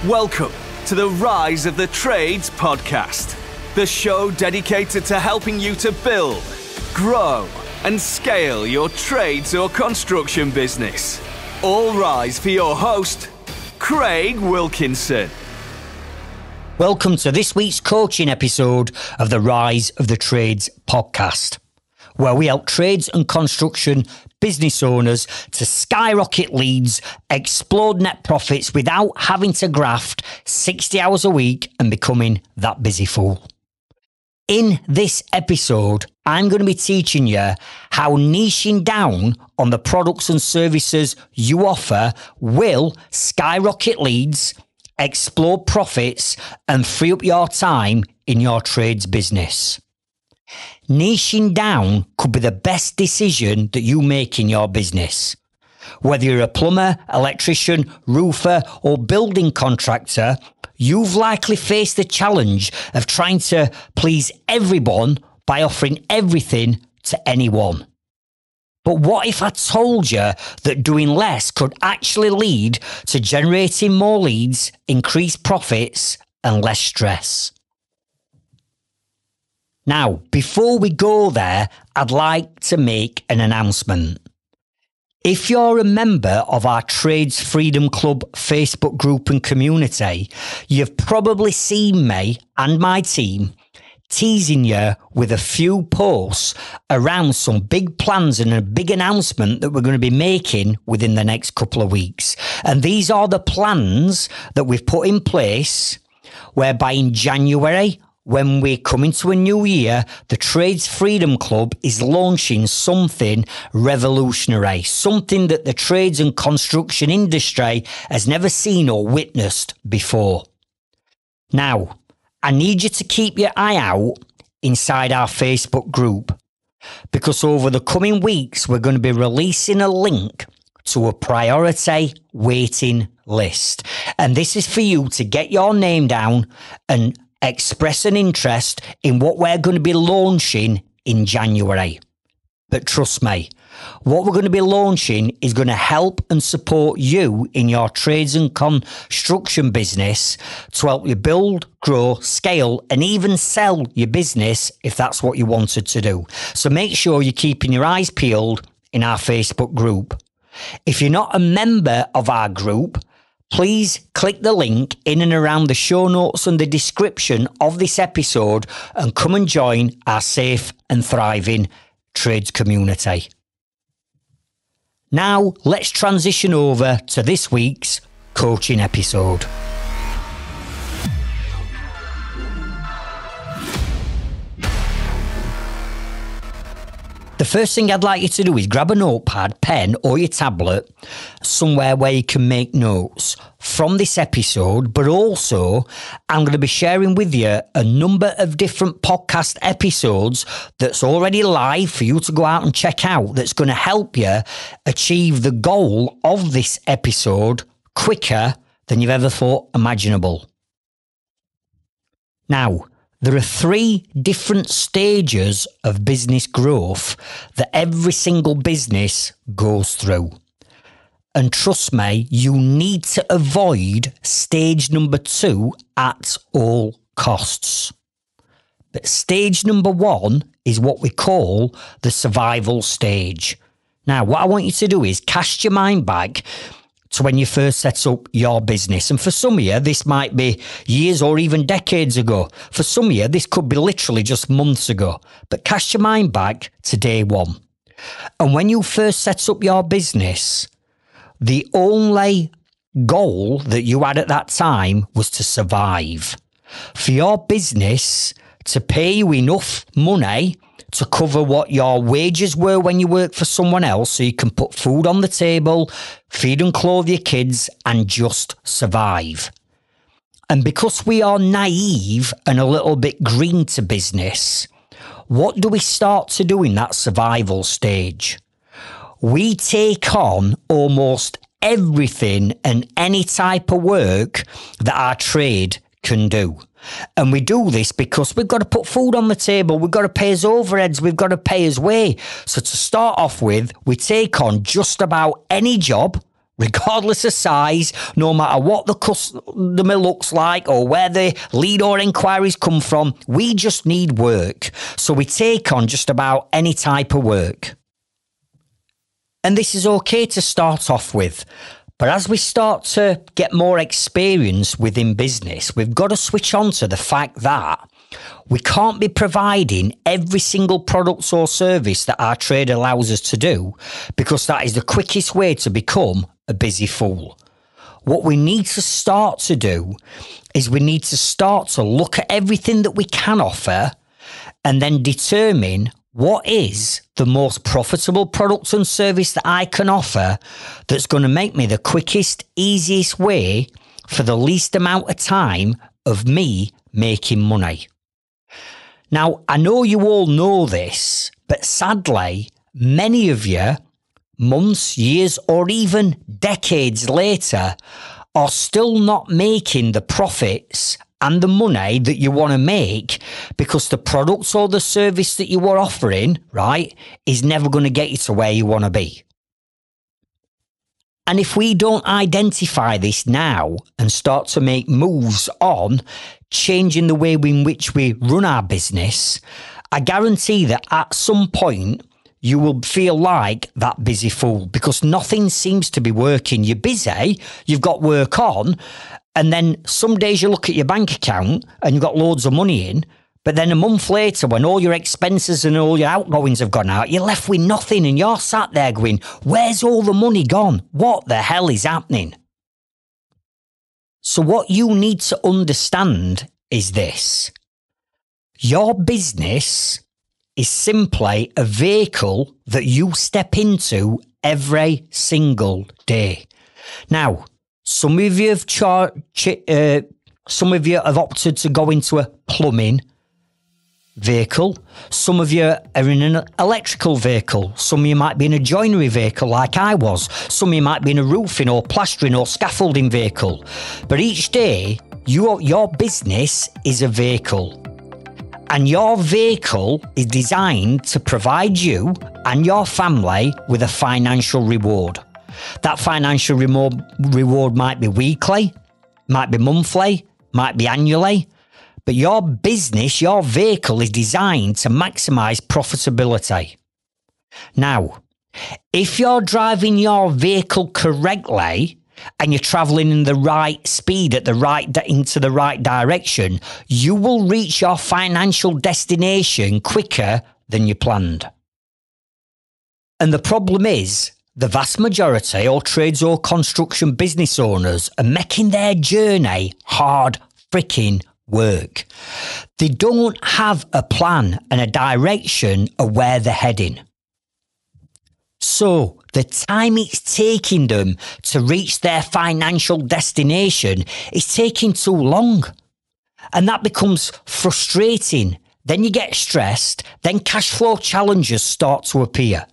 Welcome to the Rise of the Trades podcast, the show dedicated to helping you to build, grow, and scale your trades or construction business. All rise for your host, Craig Wilkinson. Welcome to this week's coaching episode of the Rise of the Trades podcast, where we help trades and construction business owners to skyrocket leads, explode net profits without having to graft 60 hours a week and becoming that busy fool. In this episode, I'm going to be teaching you how niching down on the products and services you offer will skyrocket leads, explode profits, and free up your time in your trades business. Niching down could be the best decision that you make in your business. Whether you're a plumber, electrician, roofer, or building contractor, you've likely faced the challenge of trying to please everyone by offering everything to anyone. But what if I told you that doing less could actually lead to generating more leads, increased profits, and less stress? Now, before we go there, I'd like to make an announcement. If you're a member of our Trades Freedom Club Facebook group and community, you've probably seen me and my team teasing you with a few posts around some big plans and a big announcement that we're going to be making within the next couple of weeks. And these are the plans that we've put in place, whereby in January, when we come into a new year, the Trades Freedom Club is launching something revolutionary, something that the trades and construction industry has never seen or witnessed before. Now, I need you to keep your eye out inside our Facebook group, because over the coming weeks, we're going to be releasing a link to a priority waiting list. And this is for you to get your name down and express an interest in what we're going to be launching in January. But trust me, what we're going to be launching is going to help and support you in your trades and construction business to help you build, grow, scale, and even sell your business if that's what you wanted to do. So make sure you're keeping your eyes peeled in our Facebook group. If you're not a member of our group, please click the link in and around the show notes and the description of this episode and come and join our safe and thriving trades community. Now, let's transition over to this week's coaching episode. The first thing I'd like you to do is grab a notepad, pen, or your tablet, somewhere where you can make notes from this episode, but also I'm going to be sharing with you a number of different podcast episodes that's already live for you to go out and check out, that's going to help you achieve the goal of this episode quicker than you've ever thought imaginable. Now, there are 3 different stages of business growth that every single business goes through. And trust me, you need to avoid stage number 2 at all costs. But stage number 1 is what we call the survival stage. Now, what I want you to do is cast your mind back to when you first set up your business. And for some of you, this might be years or even decades ago. For some of you, this could be literally just months ago. But cast your mind back to day 1. And when you first set up your business, the only goal that you had at that time was to survive. For your business to pay you enough money to cover what your wages were when you worked for someone else, so you can put food on the table, feed and clothe your kids, and just survive. And because we are naive and a little bit green to business, what do we start to do in that survival stage? We take on almost everything and any type of work that our trade can do. And we do this because we've got to put food on the table, we've got to pay his overheads, we've got to pay his way. So to start off with, we take on just about any job regardless of size, no matter what the customer looks like or where the lead or inquiries come from. We just need work. So we take on just about any type of work. And this is okay to start off with. But as we start to get more experience within business, we've got to switch on to the fact that we can't be providing every single product or service that our trade allows us to do, because that is the quickest way to become a busy fool. What we need to start to do is we need to start to look at everything that we can offer and then determine what is the most profitable product and service that I can offer that's going to make me the quickest, easiest way for the least amount of time of me making money. Now, I know you all know this, but sadly, many of you, months, years, or even decades later, are still not making the profits and the money that you want to make because the product or the service that you are offering, right, is never going to get you to where you want to be. And if we don't identify this now and start to make moves on changing the way in which we run our business, I guarantee that at some point you will feel like that busy fool because nothing seems to be working. You're busy, you've got work on, and then some days you look at your bank account and you've got loads of money in, but then a month later, when all your expenses and all your outgoings have gone out, you're left with nothing and you're sat there going, where's all the money gone? What the hell is happening? So what you need to understand is this. Your business is simply a vehicle that you step into every single day. Now, some of you have opted to go into a plumbing vehicle. Some of you are in an electrical vehicle. Some of you might be in a joinery vehicle like I was. Some of you might be in a roofing or plastering or scaffolding vehicle. But each day, your business is a vehicle. And your vehicle is designed to provide you and your family with a financial reward. That financial reward might be weekly, might be monthly, might be annually. But your business, your vehicle is designed to maximize profitability. Now, if you're driving your vehicle correctly and you're traveling in the right speed into the right direction, you will reach your financial destination quicker than you planned. And the problem is, the vast majority of trades or construction business owners are making their journey hard freaking work. They don't have a plan and a direction of where they're heading. So the time it's taking them to reach their financial destination is taking too long. And that becomes frustrating. Then you get stressed. Then cash flow challenges start to appear.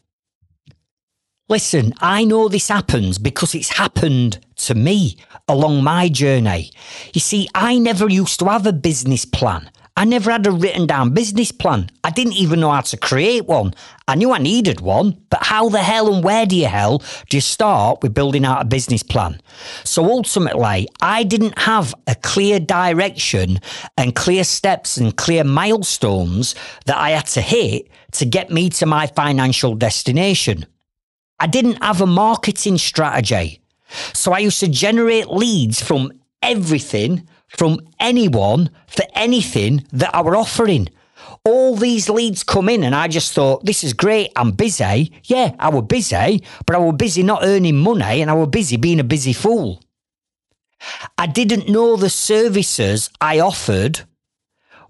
Listen, I know this happens because it's happened to me along my journey. You see, I never used to have a business plan. I never had a written down business plan. I didn't even know how to create one. I knew I needed one, but how the hell and where do you start with building out a business plan? So ultimately, I didn't have a clear direction and clear steps and clear milestones that I had to hit to get me to my financial destination. I didn't have a marketing strategy. So I used to generate leads from everything, from anyone, for anything that I were offering. All these leads come in and I just thought, this is great, I'm busy. Yeah, I was busy, but I was busy not earning money and I was busy being a busy fool. I didn't know the services I offered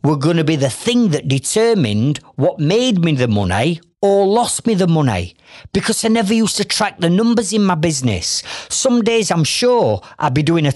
were going to be the thing that determined what made me the money or lost me the money, because I never used to track the numbers in my business. Some days I'm sure I'd be doing a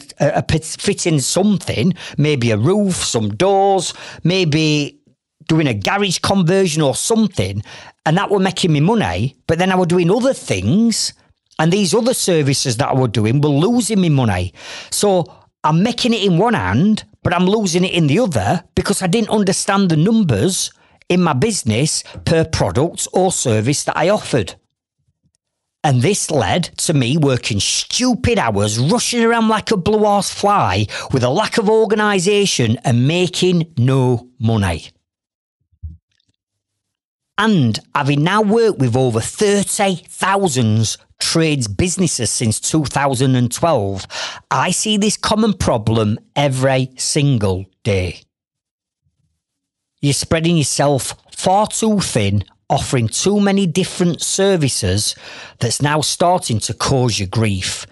fitting something, maybe a roof, some doors, maybe doing a garage conversion or something, and that were making me money. But then I were doing other things, and these other services that I were doing were losing me money. So I'm making it in one hand, but I'm losing it in the other because I didn't understand the numbers in my business per product or service that I offered. And this led to me working stupid hours, rushing around like a blue horse fly with a lack of organisation and making no money. And having now worked with over 30,000 trades businesses since 2012, I see this common problem every single day. You're spreading yourself far too thin, offering too many different services that's now starting to cause you grief.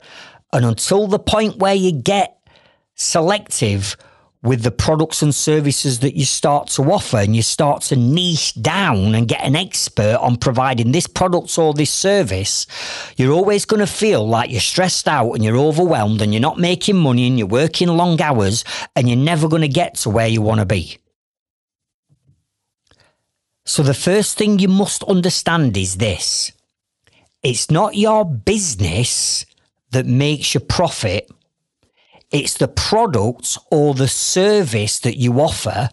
And until the point where you get selective with the products and services that you start to offer and you start to niche down and get an expert on providing this product or this service, you're always going to feel like you're stressed out and you're overwhelmed and you're not making money and you're working long hours and you're never going to get to where you want to be. So the first thing you must understand is this. It's not your business that makes you profit. It's the product or the service that you offer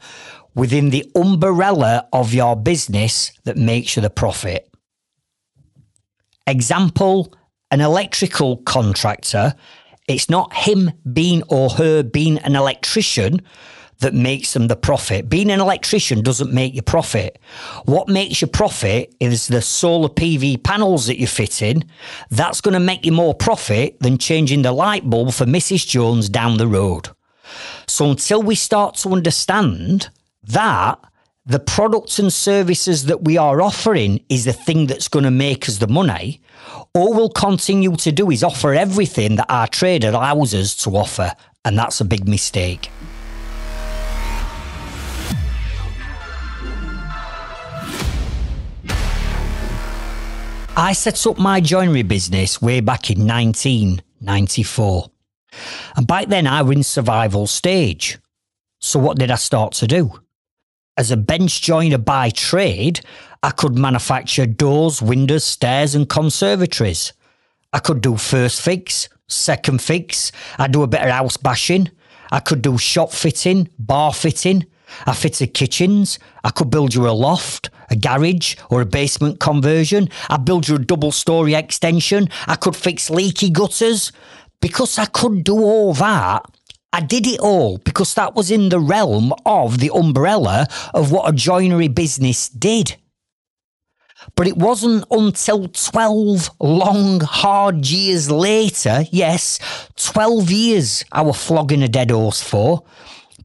within the umbrella of your business that makes you the profit. Example, an electrical contractor. It's not him being or her being an electrician that makes them the profit. Being an electrician doesn't make you profit. What makes you profit is the solar PV panels that you fit in. That's going to make you more profit than changing the light bulb for Mrs. Jones down the road. So until we start to understand that the products and services that we are offering is the thing that's going to make us the money, all we'll continue to do is offer everything that our trade allows us to offer. And that's a big mistake. I set up my joinery business way back in 1994. And back then I was in survival stage. So what did I start to do? As a bench joiner by trade, I could manufacture doors, windows, stairs and conservatories. I could do first fix, second fix. I do a bit of house bashing. I could do shop fitting, bar fitting. I fitted kitchens. I could build you a loft, a garage or a basement conversion. I'd build you a double-storey extension. I could fix leaky gutters. Because I could do all that, I did it all because that was in the realm of the umbrella of what a joinery business did. But it wasn't until 12 long, hard years later, yes, 12 years I was flogging a dead horse for,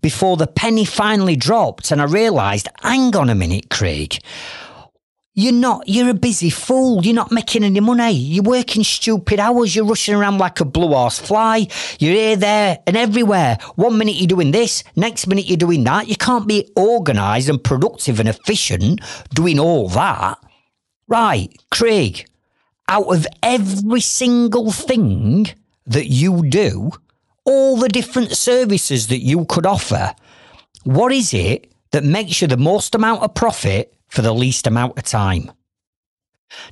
before the penny finally dropped and I realised, hang on a minute, Craig, you're a busy fool. You're not making any money. You're working stupid hours. You're rushing around like a blue horse fly. You're here, there and everywhere. 1 minute you're doing this, next minute you're doing that. You can't be organised and productive and efficient doing all that. Right, Craig, out of every single thing that you do, all the different services that you could offer, what is it that makes you the most amount of profit for the least amount of time?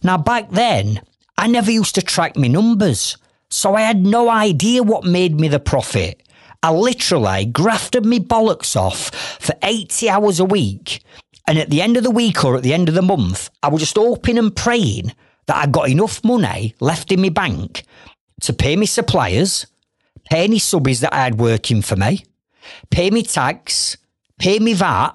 Now, back then, I never used to track my numbers, so I had no idea what made me the profit. I literally grafted me bollocks off for 80 hours a week, and at the end of the week or at the end of the month, I was just hoping and praying that I got enough money left in my bank to pay me suppliers, pay any subbies that I had working for me, pay me tax, pay me VAT,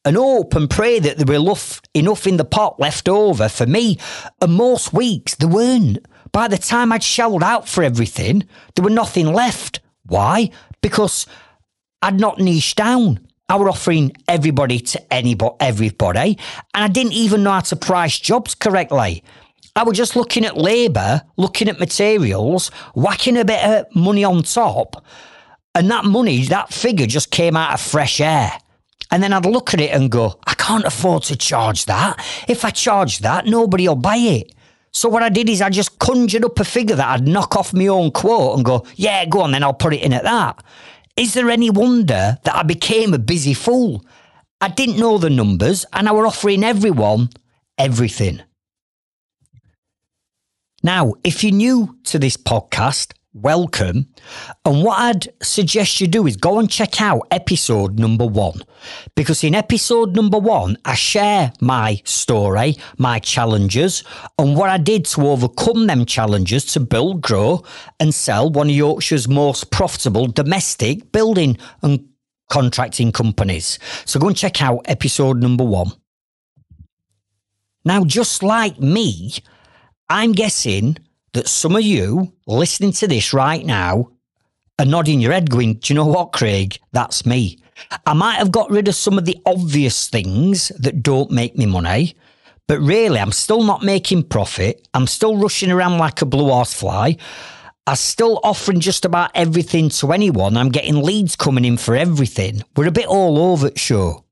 and hope and pray that there were enough in the pot left over for me. And most weeks there weren't. By the time I'd shelled out for everything, there were nothing left. Why? Because I'd not niched down. I was offering everybody to everybody, and I didn't even know how to price jobs correctly. I was just looking at labour, looking at materials, whacking a bit of money on top, and that figure just came out of fresh air. And then I'd look at it and go, I can't afford to charge that. If I charge that, nobody will buy it. So what I did is I just conjured up a figure that I'd knock off my own quote and go, yeah, go on, then I'll put it in at that. Is there any wonder that I became a busy fool? I didn't know the numbers and I were offering everyone everything. Now, if you're new to this podcast, welcome. And what I'd suggest you do is go and check out episode number 1. Because in episode number 1, I share my story, my challenges, and what I did to overcome them challenges to build, grow, and sell one of Yorkshire's most profitable domestic building and contracting companies. So go and check out episode number 1. Now, just like me, I'm guessing that some of you listening to this right now are nodding your head going, do you know what, Craig? That's me. I might have got rid of some of the obvious things that don't make me money, but really I'm still not making profit. I'm still rushing around like a blue horsefly. I'm still offering just about everything to anyone. I'm getting leads coming in for everything. We're a bit all over the show.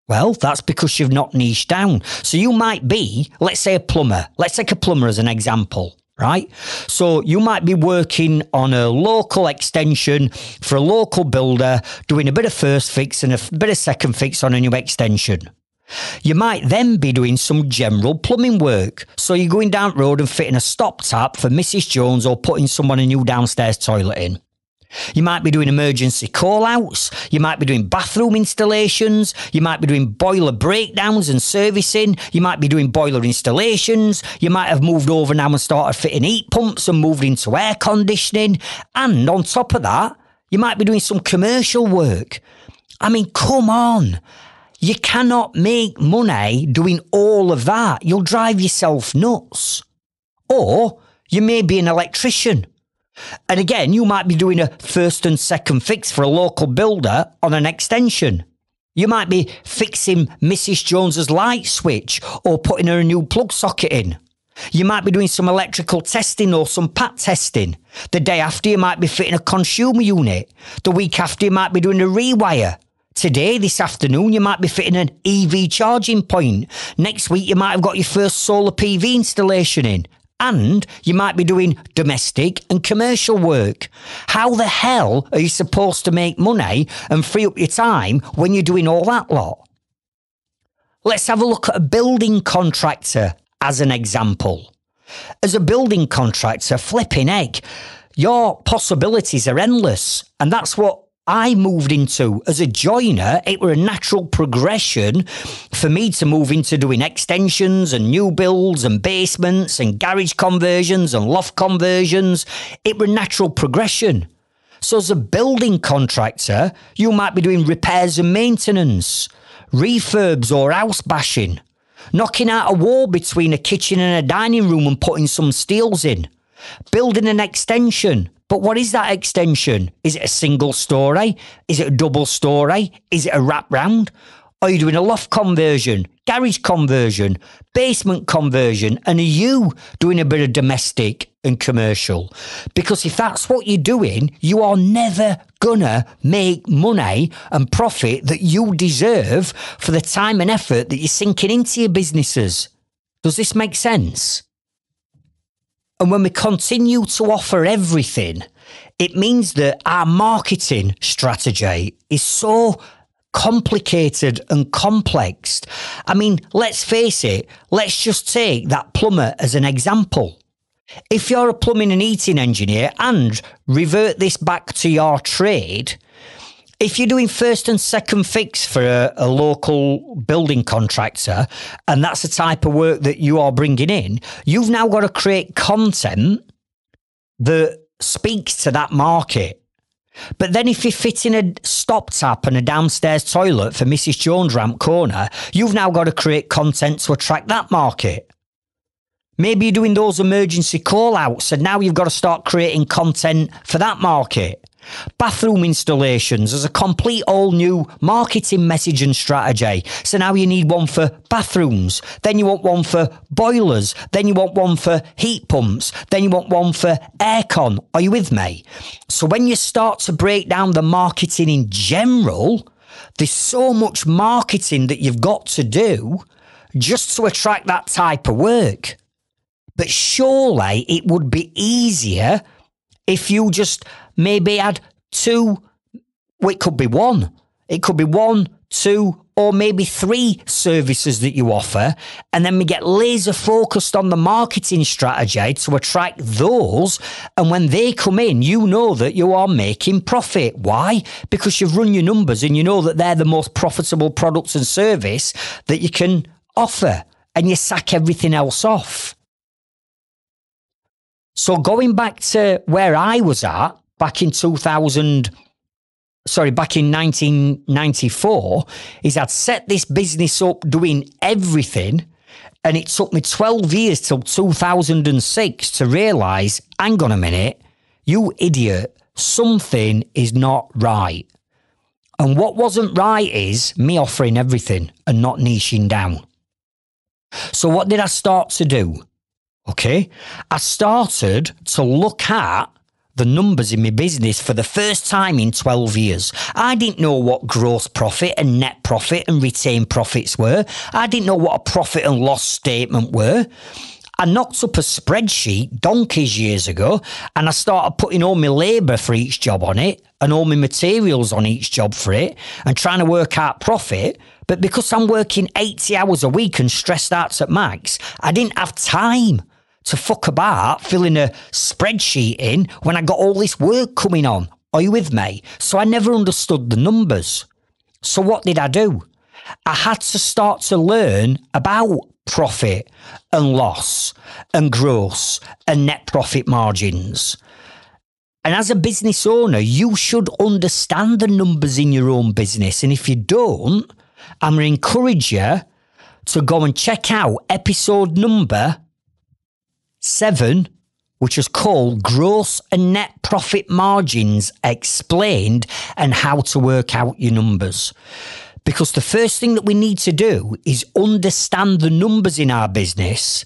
Well, that's because you've not niched down. So you might be, let's say, a plumber. Let's take a plumber as an example, right? So you might be working on a local extension for a local builder, doing a bit of first fix and a bit of second fix on a new extension. You might then be doing some general plumbing work. So you're going down the road and fitting a stop tap for Mrs. Jones or putting someone a new downstairs toilet in. You might be doing emergency call-outs. You might be doing bathroom installations. You might be doing boiler breakdowns and servicing. You might be doing boiler installations. You might have moved over now and started fitting heat pumps and moved into air conditioning. And on top of that, you might be doing some commercial work. I mean, come on. You cannot make money doing all of that. You'll drive yourself nuts. Or you may be an electrician. And again, you might be doing a first and second fix for a local builder on an extension. You might be fixing Mrs. Jones's light switch or putting her a new plug socket in. You might be doing some electrical testing or some pat testing. The day after, you might be fitting a consumer unit. The week after, you might be doing a rewire. Today, this afternoon, you might be fitting an EV charging point. Next week, you might have got your first solar PV installation in. And you might be doing domestic and commercial work. How the hell are you supposed to make money and free up your time when you're doing all that lot? Let's have a look at a building contractor as an example. As a building contractor, flipping heck, your possibilities are endless. And that's what I moved into. As a joiner, it were a natural progression for me to move into doing extensions and new builds and basements and garage conversions and loft conversions. It were natural progression. So as a building contractor, you might be doing repairs and maintenance, refurbs or house bashing, knocking out a wall between a kitchen and a dining room and putting some steels in, building an extension. But what is that extension? Is it a single story? Is it a double story? Is it a wrap round? Are you doing a loft conversion, garage conversion, basement conversion? And are you doing a bit of domestic and commercial? Because if that's what you're doing, you are never gonna make money and profit that you deserve for the time and effort that you're sinking into your businesses. Does this make sense? And when we continue to offer everything, it means that our marketing strategy is so complicated and complex. I mean, let's face it, let's just take that plumber as an example. If you're a plumbing and heating engineer and revert this back to your trade, if you're doing first and second fix for a local building contractor, and that's the type of work that you are bringing in, you've now got to create content that speaks to that market. But then if you're fitting a stop tap and a downstairs toilet for Mrs. Jones Ramp Corner, you've now got to create content to attract that market. Maybe you're doing those emergency call-outs, and now you've got to start creating content for that market. Bathroom installations as a complete all new marketing message and strategy. So now you need one for bathrooms, then you want one for boilers, then you want one for heat pumps, then you want one for aircon. Are you with me? So when you start to break down the marketing in general, there's so much marketing that you've got to do just to attract that type of work. But surely it would be easier if you just maybe had two, well, it could be one. It could be 1, 2, or maybe 3 services that you offer. And then we get laser focused on the marketing strategy to attract those. And when they come in, you know that you are making profit. Why? Because you've run your numbers and you know that they're the most profitable products and service that you can offer. And you sack everything else off. So going back to where I was at back in 1994, is I'd set this business up doing everything, and it took me 12 years till 2006 to realise, hang on a minute, you idiot, something is not right. And what wasn't right is me offering everything and not niching down. So what did I start to do? Okay, I started to look at the numbers in my business for the first time in 12 years. I didn't know what gross profit and net profit and retained profits were. I didn't know what a profit and loss statement were. I knocked up a spreadsheet donkeys years ago, and I started putting all my labour for each job on it and all my materials on each job for it and trying to work out profit. But because I'm working 80 hours a week and stressed out at max, I didn't have time to fuck about filling a spreadsheet in when I got all this work coming on. Are you with me? So I never understood the numbers. So what did I do? I had to start to learn about profit and loss and gross and net profit margins. And as a business owner, you should understand the numbers in your own business. And if you don't, I'm going to encourage you to go and check out episode number 7, which is called Gross and Net Profit Margins Explained and How to Work Out Your Numbers. Because the first thing that we need to do is understand the numbers in our business.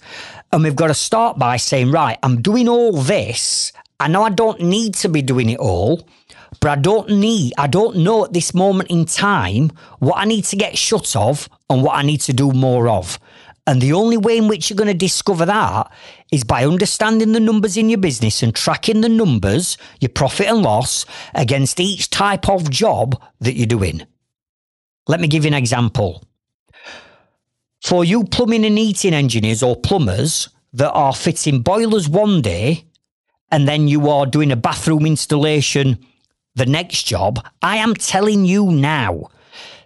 And we've got to start by saying, right, I'm doing all this. I know I don't need to be doing it all, but I don't know at this moment in time what I need to get shut of and what I need to do more of. And the only way in which you're going to discover that is by understanding the numbers in your business and tracking the numbers, your profit and loss, against each type of job that you're doing. Let me give you an example. For you plumbing and heating engineers or plumbers that are fitting boilers one day and then you are doing a bathroom installation the next job, I am telling you now,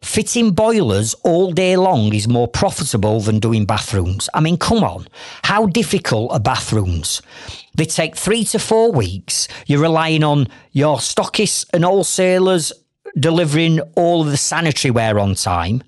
fitting boilers all day long is more profitable than doing bathrooms. I mean, come on. How difficult are bathrooms? They take 3 to 4 weeks. You're relying on your stockists and wholesalers delivering all of the sanitary ware on time.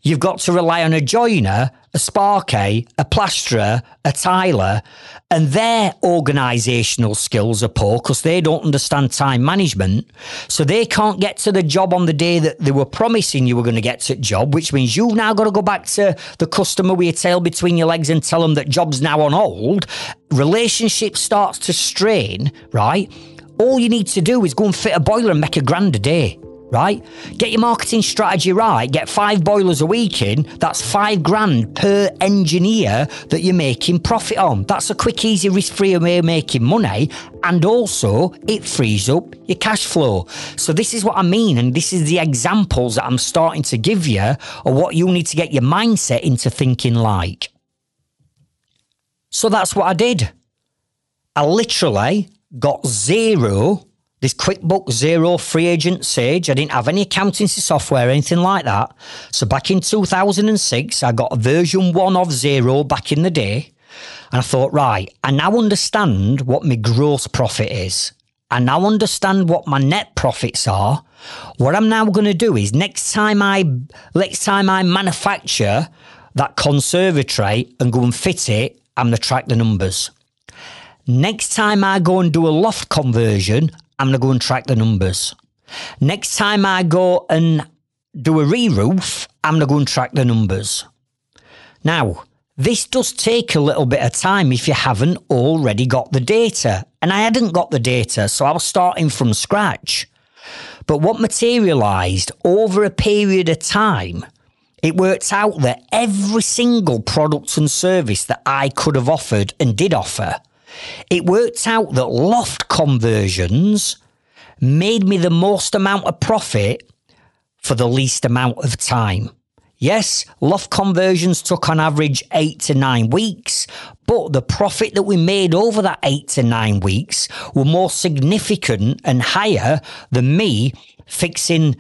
You've got to rely on a joiner, a sparky, a plasterer, a tiler, and their organisational skills are poor because they don't understand time management. So they can't get to the job on the day that they were promising you were going to get to the job, which means you've now got to go back to the customer with your tail between your legs and tell them that job's now on hold. Relationship starts to strain, right? All you need to do is go and fit a boiler and make £1,000 a day. Right? Get your marketing strategy right. Get 5 boilers a week in. That's £5,000 per engineer that you're making profit on. That's a quick, easy, risk-free way of making money. And also, it frees up your cash flow. So this is what I mean. And this is the examples that I'm starting to give you of what you need to get your mindset into thinking like. So that's what I did. I literally got this QuickBooks Zero Free Agent Sage. I didn't have any accountancy software or anything like that. So back in 2006, I got a version 1 of Zero back in the day. And I thought, right, I now understand what my gross profit is. I now understand what my net profits are. What I'm now going to do is next time I manufacture that conservatory and go and fit it, I'm going to track the numbers. Next time I go and do a loft conversion, I'm going to go and track the numbers. Next time I go and do a re-roof, I'm going to go and track the numbers. Now, this does take a little bit of time if you haven't already got the data. And I hadn't got the data, so I was starting from scratch. But what materialised over a period of time, it worked out that every single product and service that I could have offered and did offer, it worked out that loft conversions made me the most amount of profit for the least amount of time. Yes, loft conversions took on average 8 to 9 weeks, but the profit that we made over that 8 to 9 weeks were more significant and higher than me fixing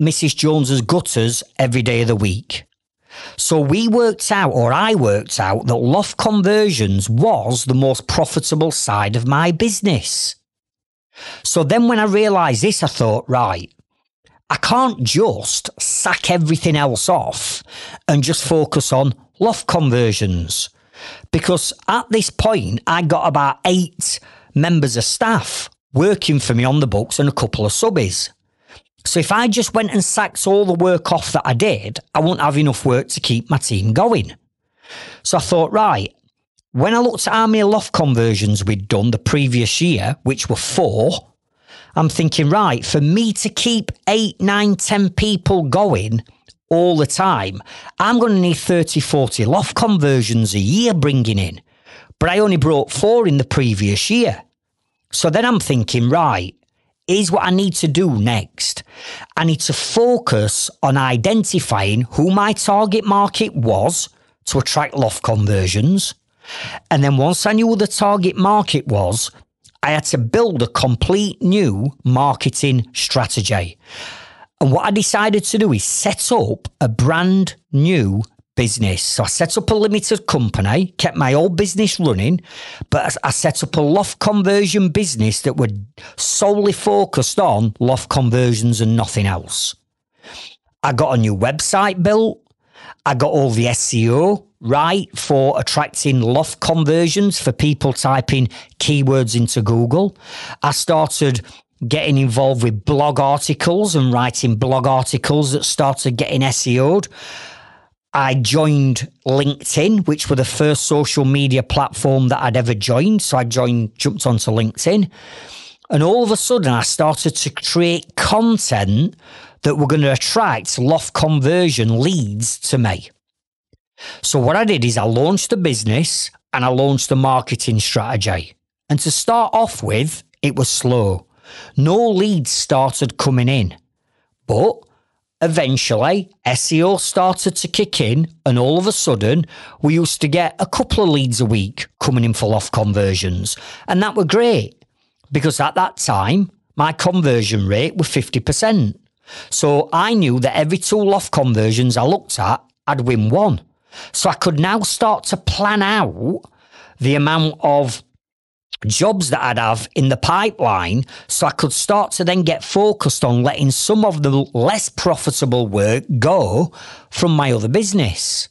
Mrs. Jones's gutters every day of the week. So I worked out that loft conversions was the most profitable side of my business. So then when I realised this, I thought, right, I can't just sack everything else off and just focus on loft conversions. Because at this point, I got about 8 members of staff working for me on the books and a couple of subbies. So if I just went and sacked all the work off that I did, I wouldn't have enough work to keep my team going. So I thought, right, when I looked at how many loft conversions we'd done the previous year, which were 4, I'm thinking, right, for me to keep 8, 9, 10 people going all the time, I'm going to need 30, 40 loft conversions a year bringing in. But I only brought 4 in the previous year. So then I'm thinking, right, here's what I need to do next. I need to focus on identifying who my target market was to attract loft conversions. And then once I knew who the target market was, I had to build a complete new marketing strategy. And what I decided to do is set up a brand new business. So I set up a limited company, kept my old business running, but I set up a loft conversion business that would solely focused on loft conversions and nothing else. I got a new website built. I got all the SEO right for attracting loft conversions for people typing keywords into Google. I started getting involved with blog articles and writing blog articles that started getting SEO'd. I joined LinkedIn, which were the first social media platform that I'd ever joined. So I jumped onto LinkedIn. And all of a sudden, I started to create content that were going to attract loft conversion leads to me. So what I did is I launched the business and I launched the marketing strategy. And to start off with, it was slow. No leads started coming in. But eventually, SEO started to kick in, and all of a sudden, we used to get a couple of leads a week coming in for loft conversions. And that were great, because at that time, my conversion rate was 50%. So I knew that every 2 loft conversions I looked at, I'd win 1. So I could now start to plan out the amount of jobs that I'd have in the pipeline, so I could start to then get focused on letting some of the less profitable work go from my other business.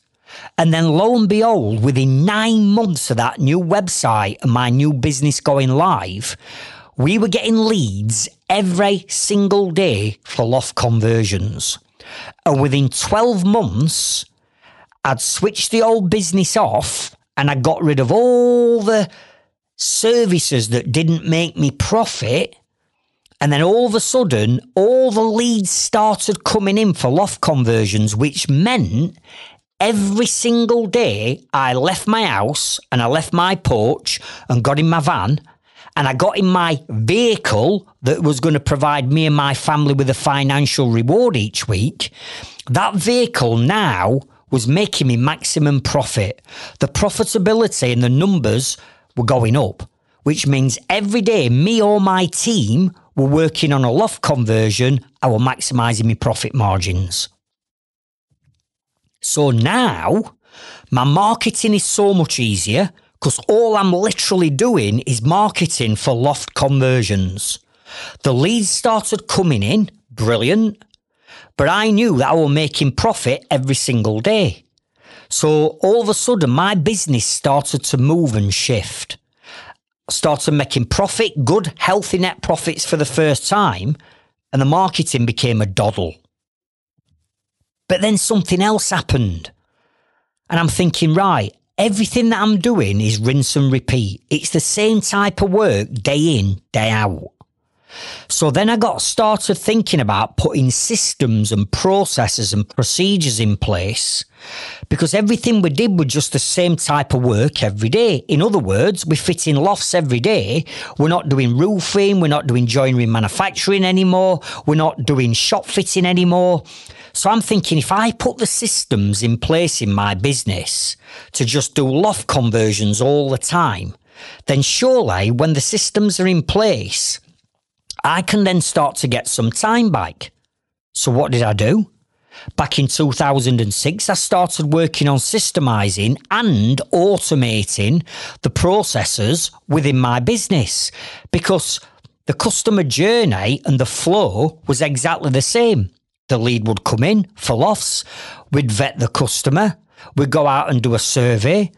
And then lo and behold, within 9 months of that new website and my new business going live, we were getting leads every single day for loft conversions. And within 12 months, I'd switched the old business off and I got rid of all the services that didn't make me profit. And then all of a sudden, all the leads started coming in for loft conversions, which meant every single day I left my house and I left my porch and got in my van and I got in my vehicle that was going to provide me and my family with a financial reward each week. That vehicle now was making me maximum profit. The profitability and the numbers were going up, which means every day me or my team were working on a loft conversion. I were maximising my profit margins. So now my marketing is so much easier because all I'm literally doing is marketing for loft conversions. The leads started coming in, brilliant, but I knew that I was making profit every single day. So all of a sudden, my business started to move and shift. Started making profit, good, healthy net profits for the first time, and the marketing became a doddle. But then something else happened. And I'm thinking, right, everything that I'm doing is rinse and repeat. It's the same type of work day in, day out. So then I got started thinking about putting systems and processes and procedures in place, because everything we did was just the same type of work every day. In other words, we fit in lofts every day. We're not doing roofing. We're not doing joinery manufacturing anymore. We're not doing shop fitting anymore. So I'm thinking, if I put the systems in place in my business to just do loft conversions all the time, then surely when the systems are in place, I can then start to get some time back. So what did I do? Back in 2006, I started working on systemizing and automating the processes within my business, because the customer journey and the flow was exactly the same. The lead would come in for lofts, we'd vet the customer, we'd go out and do a survey.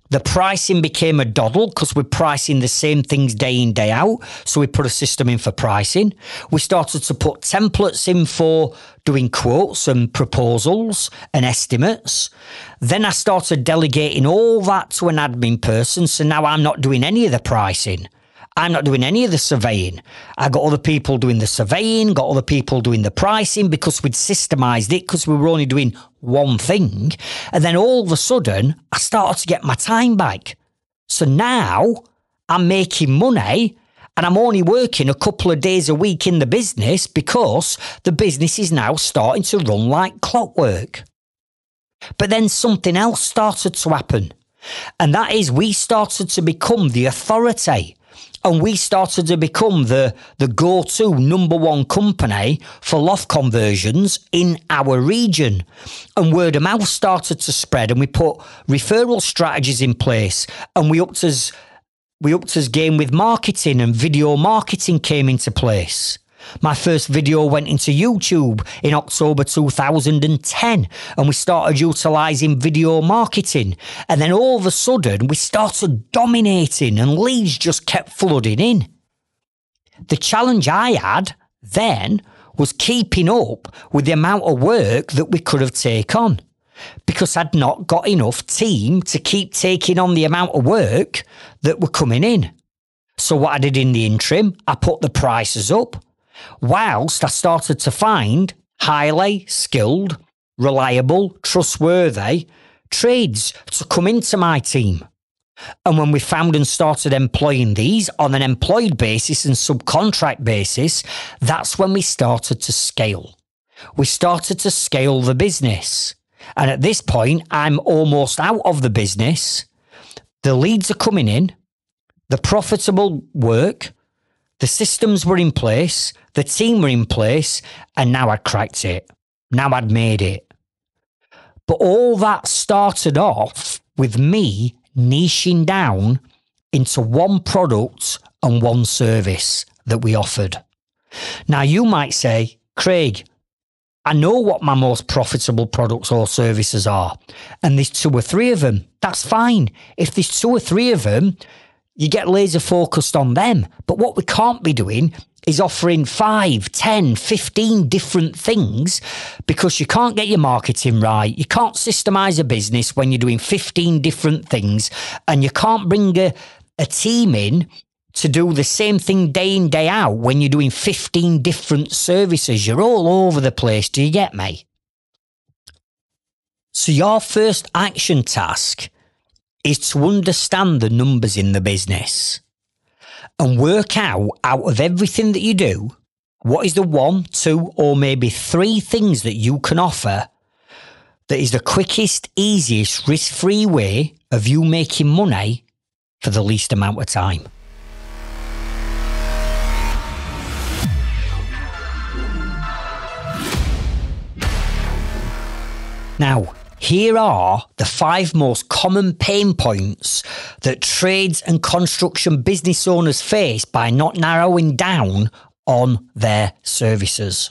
The pricing became a doddle because we're pricing the same things day in, day out. So we put a system in for pricing. We started to put templates in for doing quotes and proposals and estimates. Then I started delegating all that to an admin person. So now I'm not doing any of the pricing. I'm not doing any of the surveying. I got other people doing the surveying, got other people doing the pricing, because we'd systemized it, because we were only doing one thing. And then all of a sudden, I started to get my time back. So now I'm making money and I'm only working a couple of days a week in the business, because the business is now starting to run like clockwork. But then something else started to happen. And that is, we started to become the authority. And we started to become the go-to number one company for loft conversions in our region. And word of mouth started to spread, and we put referral strategies in place, and we upped us game with marketing, and video marketing came into place. My first video went into YouTube in October 2010, and we started utilising video marketing. And then all of a sudden, we started dominating, and leads just kept flooding in. The challenge I had then was keeping up with the amount of work that we could have taken on, because I'd not got enough team to keep taking on the amount of work that were coming in. So what I did in the interim, I put the prices up, whilst I started to find highly skilled, reliable, trustworthy trades to come into my team. And when we found and started employing these on an employed basis and subcontract basis, that's when we started to scale. We started to scale the business. And at this point, I'm almost out of the business. The leads are coming in, the profitable work, the systems were in place, the team were in place, and now I'd cracked it. Now I'd made it. But all that started off with me niching down into one product and one service that we offered. Now you might say, Craig, I know what my most profitable products or services are, and there's 2 or 3 of them. That's fine. If there's 2 or 3 of them, you get laser focused on them. But what we can't be doing is offering 5, 10, 15 different things, because you can't get your marketing right. You can't systemize a business when you're doing 15 different things, and you can't bring a team in to do the same thing day in, day out when you're doing 15 different services. You're all over the place. Do you get me? So your first action task is to understand the numbers in the business and work out of everything that you do, what is the 1, 2, or maybe 3 things that you can offer that is the quickest, easiest, risk-free way of you making money for the least amount of time. Now, here are the 5 most common pain points that trades and construction business owners face by not narrowing down on their services.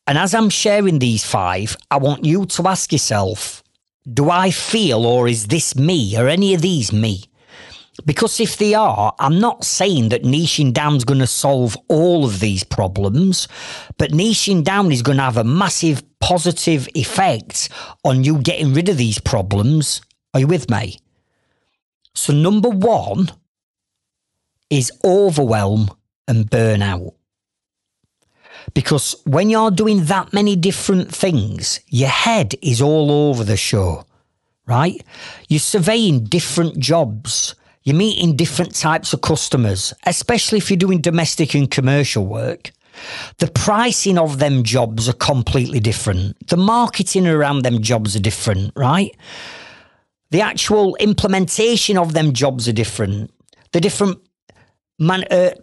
And as I'm sharing these 5, I want you to ask yourself, do I feel, or is this me? Are any of these me? Because if they are, I'm not saying that niching down is going to solve all of these problems, but niching down is going to have a massive positive effect on you getting rid of these problems. Are you with me? So number 1 is overwhelm and burnout. Because when you're doing that many different things, your head is all over the show, right? You're surveying different jobs. You're meeting different types of customers, especially if you're doing domestic and commercial work. The pricing of them jobs are completely different. The marketing around them jobs are different, right? The actual implementation of them jobs are different. The different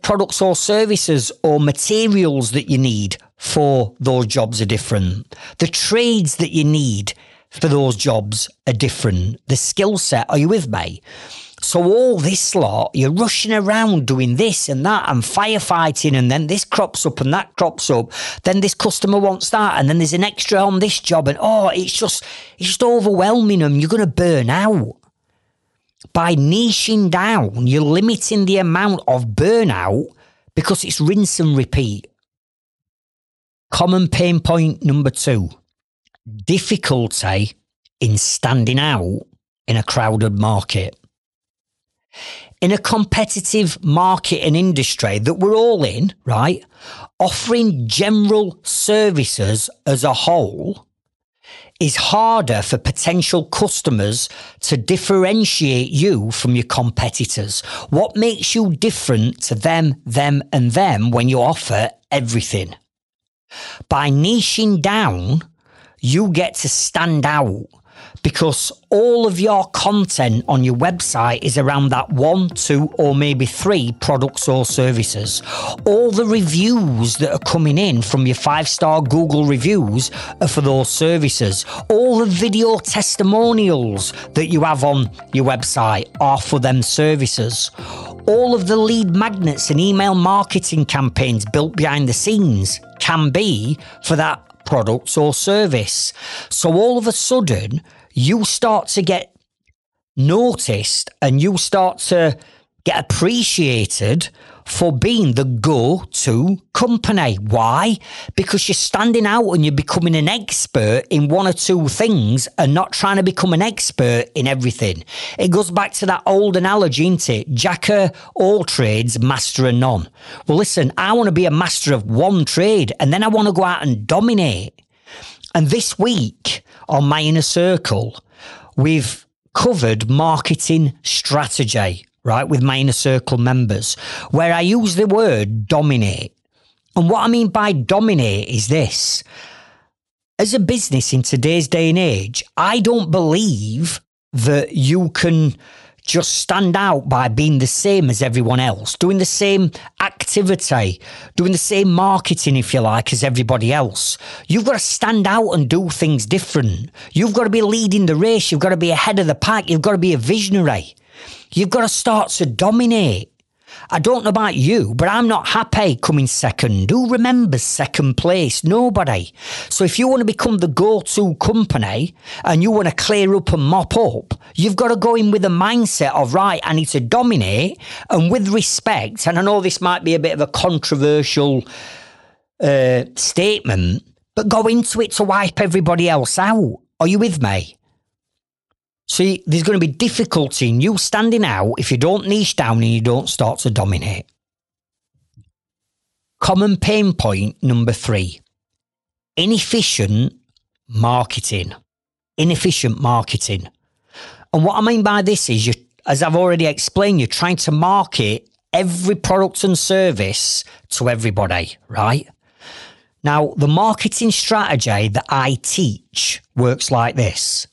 products or services or materials that you need for those jobs are different. The trades that you need for those jobs are different. The skill set, are you with me? So all this lot, you're rushing around doing this and that and firefighting, and then this crops up and that crops up. Then this customer wants that, and then there's an extra on this job, and it's just overwhelming them. You're going to burn out. By niching down, you're limiting the amount of burnout because it's rinse and repeat. Common pain point number 2, difficulty in standing out in a crowded market. In a competitive market and industry that we're all in, right, offering general services as a whole is harder for potential customers to differentiate you from your competitors. What makes you different to them, and them when you offer everything? By niching down, you get to stand out because all of your content on your website is around that 1, 2, or maybe 3 products or services. All the reviews that are coming in from your 5-star Google reviews are for those services. All the video testimonials that you have on your website are for them services. All of the lead magnets and email marketing campaigns built behind the scenes can be for that product or service. So all of a sudden, you start to get noticed and you start to get appreciated for being the go-to company. Why? Because you're standing out and you're becoming an expert in 1 or 2 things and not trying to become an expert in everything. It goes back to that old analogy, isn't it? Jack of all trades, master of none. Well, listen, I want to be a master of one trade and then I want to go out and dominate. And this week on My Inner Circle, we've covered marketing strategy, right, with My Inner Circle members, where I use the word dominate. And what I mean by dominate is this. As a business in today's day and age, I don't believe that you can just stand out by being the same as everyone else, doing the same activity, doing the same marketing, if you like, as everybody else. You've got to stand out and do things different. You've got to be leading the race. You've got to be ahead of the pack. You've got to be a visionary. You've got to start to dominate. I don't know about you, but I'm not happy coming second. Who remembers second place? Nobody. So if you want to become the go-to company and you want to clear up and mop up, you've got to go in with a mindset of, right, I need to dominate, and with respect, and I know this might be a bit of a controversial statement, but go into it to wipe everybody else out. Are you with me? See, there's going to be difficulty in you standing out if you don't niche down and you don't start to dominate. Common pain point number 3, inefficient marketing. Inefficient marketing. And what I mean by this is, as I've already explained, you're trying to market every product and service to everybody, right? Now, the marketing strategy that I teach works like this.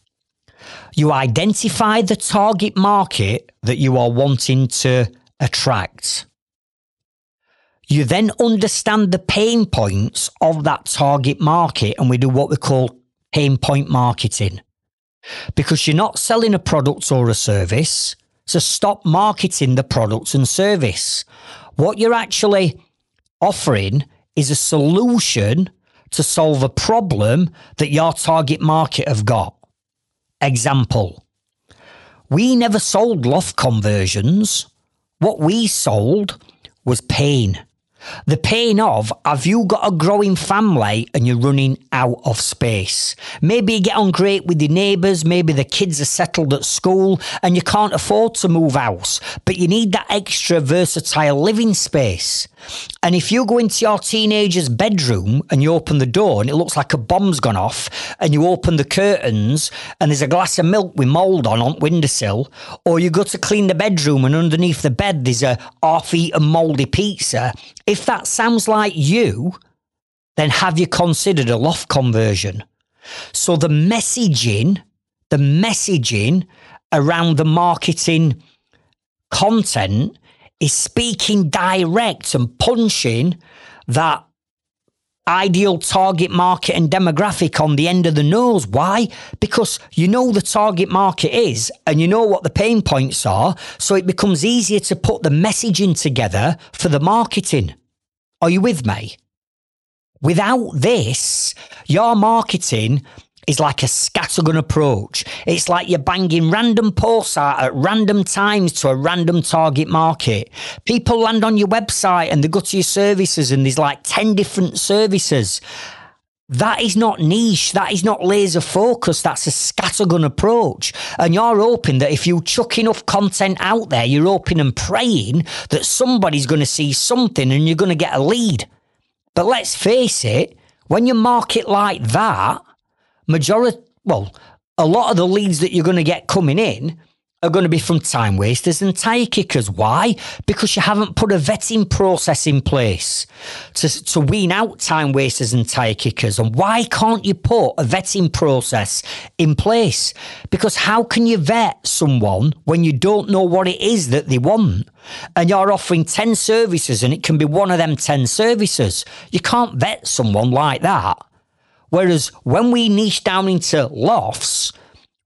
You identify the target market that you are wanting to attract. You then understand the pain points of that target market, and we do what we call pain point marketing. Because you're not selling a product or a service, so stop marketing the product and service. What you're actually offering is a solution to solve a problem that your target market have got. Example, we never sold loft conversions. What we sold was pain. The pain of, have you got a growing family and you're running out of space? Maybe you get on great with your neighbours, maybe the kids are settled at school and you can't afford to move house, but you need that extra versatile living space. And if you go into your teenager's bedroom and you open the door and it looks like a bomb's gone off, and you open the curtains and there's a glass of milk with mould on the windowsill, or you go to clean the bedroom and underneath the bed there's a half-eaten mouldy pizza, if that sounds like you, then have you considered a loft conversion? So the messaging around the marketing content is speaking direct and punching that ideal target market and demographic on the end of the nose. Why? Because you know the target market is, and you know what the pain points are, so it becomes easier to put the messaging together for the marketing. Are you with me? Without this, your marketing is like a scattergun approach. It's like you're banging random posts out at random times to a random target market. People land on your website and they go to your services and there's like 10 different services. That is not niche. That is not laser focused. That's a scattergun approach. And you're hoping that if you chuck enough content out there, you're hoping and praying that somebody's going to see something and you're going to get a lead. But let's face it, when you market like that, a lot of the leads that you're going to get coming in are going to be from time wasters and tire kickers. Why? Because you haven't put a vetting process in place to wean out time wasters and tire kickers. And why can't you put a vetting process in place? Because how can you vet someone when you don't know what it is that they want? And you're offering 10 services and it can be one of them 10 services. You can't vet someone like that. Whereas when we niche down into lofts,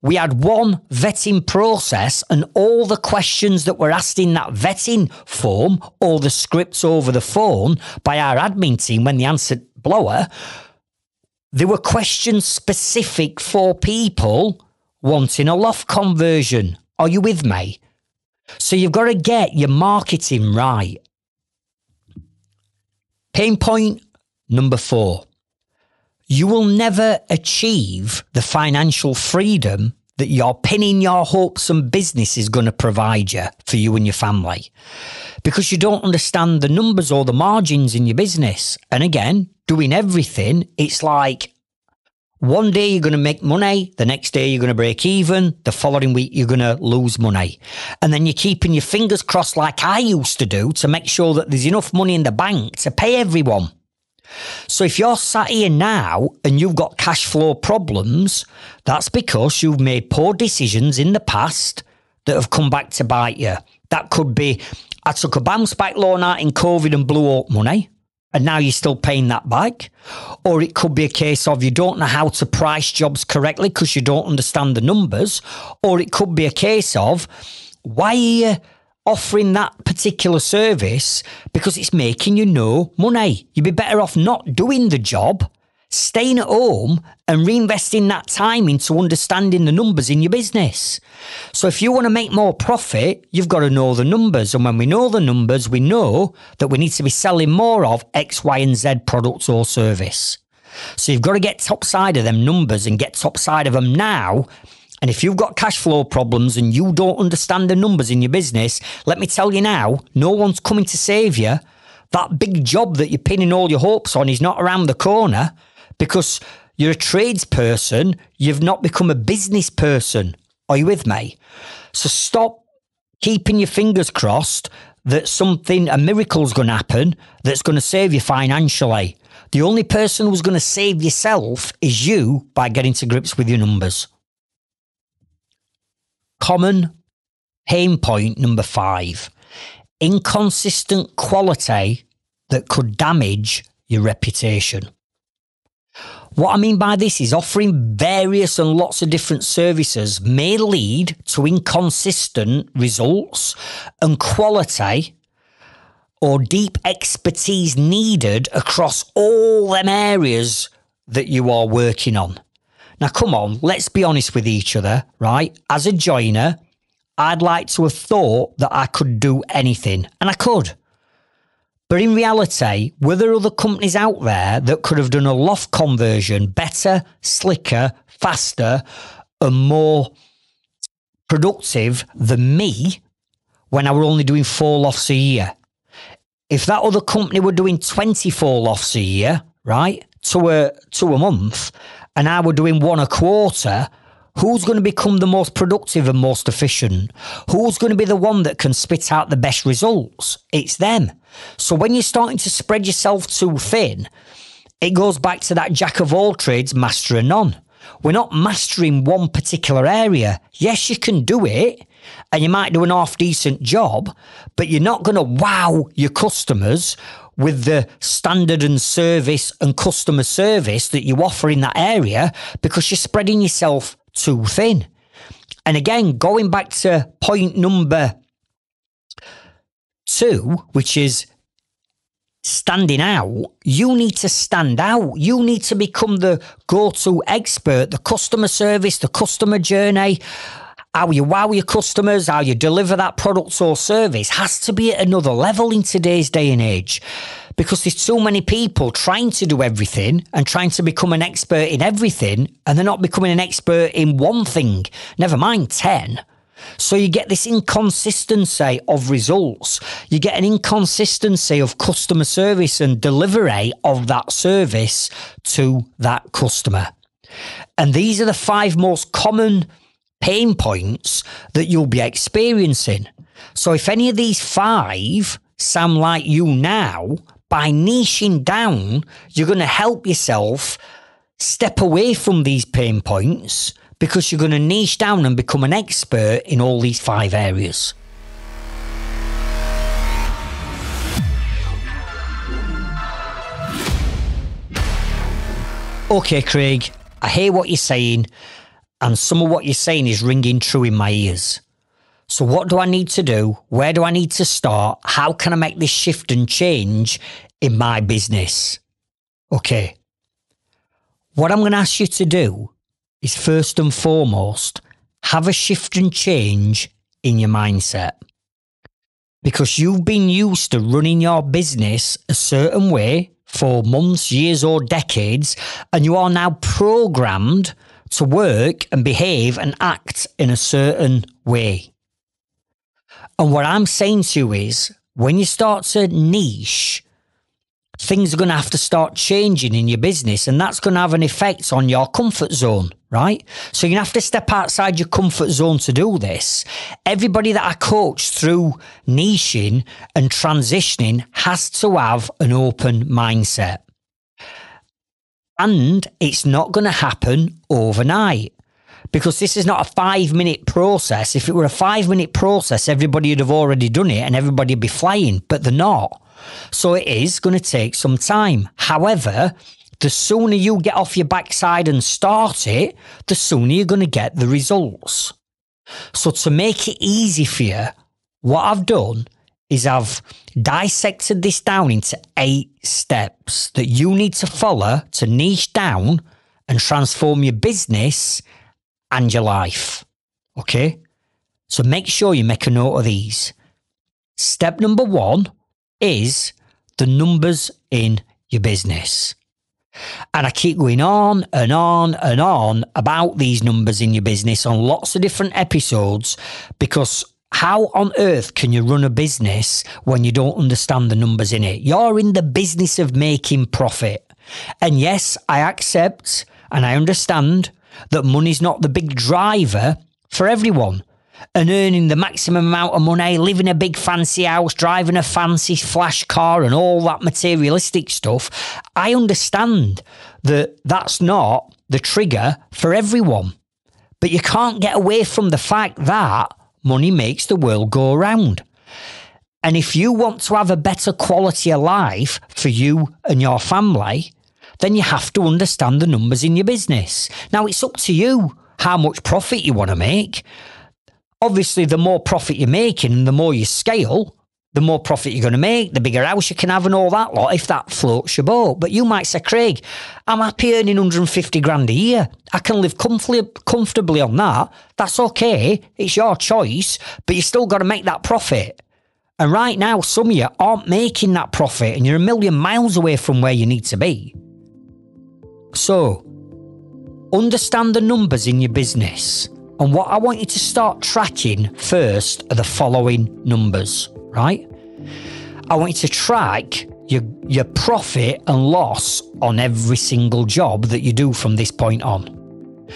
we had one vetting process and all the questions that were asked in that vetting form or the scripts over the phone by our admin team when they answered blower, there were questions specific for people wanting a loft conversion. Are you with me? So you've got to get your marketing right. Pain point number 4. You will never achieve the financial freedom that you're pinning your hopes and business is going to provide you for you and your family because you don't understand the numbers or the margins in your business. And again, doing everything, it's like one day you're going to make money, the next day you're going to break even, the following week you're going to lose money. And then you're keeping your fingers crossed like I used to do to make sure that there's enough money in the bank to pay everyone. So if you're sat here now and you've got cash flow problems, that's because you've made poor decisions in the past that have come back to bite you. That could be, I took a bounce back loan out in COVID and blew up money, and now you're still paying that back. Or it could be a case of you don't know how to price jobs correctly because you don't understand the numbers. Or it could be a case of, why are you offering that particular service? Because it's making you no money. You'd be better off not doing the job, staying at home and reinvesting that time into understanding the numbers in your business. So if you want to make more profit, you've got to know the numbers. And when we know the numbers, we know that we need to be selling more of X, Y, and Z product or service. So you've got to get top side of them numbers and get top side of them now. And if you've got cash flow problems and you don't understand the numbers in your business, let me tell you now, no one's coming to save you. That big job that you're pinning all your hopes on is not around the corner because you're a tradesperson. You've not become a business person. Are you with me? So stop keeping your fingers crossed that a miracle's going to happen that's going to save you financially. The only person who's going to save yourself is you by getting to grips with your numbers. Common pain point number 5, inconsistent quality that could damage your reputation. What I mean by this is offering various and lots of different services may lead to inconsistent results and quality or deep expertise needed across all them areas that you are working on. Now, come on, let's be honest with each other, right? As a joiner, I'd like to have thought that I could do anything, and I could. But in reality, were there other companies out there that could have done a loft conversion better, slicker, faster, and more productive than me when I were only doing 4 lofts a year? If that other company were doing 24 lofts a year, right, to a month, and I were doing 1 a quarter, who's going to become the most productive and most efficient? Who's going to be the one that can spit out the best results? It's them. So when you're starting to spread yourself too thin, it goes back to that jack of all trades, master of none. We're not mastering one particular area. Yes, you can do it, and you might do an half-decent job, but you're not going to wow your customers with the standard and service and customer service that you offer in that area because you're spreading yourself too thin. And again, going back to point number 2, which is standing out, you need to stand out. You need to become the go-to expert, the customer service, the customer journey, how you wow your customers, how you deliver that product or service has to be at another level in today's day and age, because there's too many people trying to do everything and trying to become an expert in everything, and they're not becoming an expert in one thing, never mind 10. So you get this inconsistency of results. You get an inconsistency of customer service and delivery of that service to that customer. And these are the 5 most common pain points that you'll be experiencing. So if any of these 5 sound like you now, by niching down, you're going to help yourself step away from these pain points, because you're going to niche down and become an expert in all these 5 areas. Okay, Craig, I hear what you're saying, and some of what you're saying is ringing true in my ears. So what do I need to do? Where do I need to start? How can I make this shift and change in my business? Okay. What I'm going to ask you to do is, first and foremost, have a shift and change in your mindset. Because you've been used to running your business a certain way for months, years, or decades, and you are now programmed to work and behave and act in a certain way. And what I'm saying to you is, when you start to niche, things are going to have to start changing in your business, and that's going to have an effect on your comfort zone, right? So you have to step outside your comfort zone to do this. Everybody that I coach through niching and transitioning has to have an open mindset. And it's not going to happen overnight, because this is not a 5-minute process. If it were a 5-minute process, everybody would have already done it and everybody would be flying, but they're not. So it is going to take some time. However, the sooner you get off your backside and start it, the sooner you're going to get the results. So to make it easy for you, what I've done is I've dissected this down into 8 steps that you need to follow to niche down and transform your business and your life. Okay? So make sure you make a note of these. Step number 1 is the numbers in your business. And I keep going on and on and on about these numbers in your business on lots of different episodes, because how on earth can you run a business when you don't understand the numbers in it? You're in the business of making profit. And yes, I accept and I understand that money's not the big driver for everyone. And earning the maximum amount of money, living a big fancy house, driving a fancy flash car and all that materialistic stuff, I understand that that's not the trigger for everyone. But you can't get away from the fact that money makes the world go round. And if you want to have a better quality of life for you and your family, then you have to understand the numbers in your business. Now, it's up to you how much profit you want to make. Obviously, the more profit you're making and the more you scale, the more profit you're going to make, the bigger house you can have and all that lot, if that floats your boat. But you might say, Craig, I'm happy earning 150 grand a year. I can live comfortably on that. That's okay. It's your choice, but you still got to make that profit. And right now, some of you aren't making that profit and you're a million miles away from where you need to be. So, understand the numbers in your business. And what I want you to start tracking first are the following numbers, right? I want you to track your profit and loss on every single job that you do from this point on.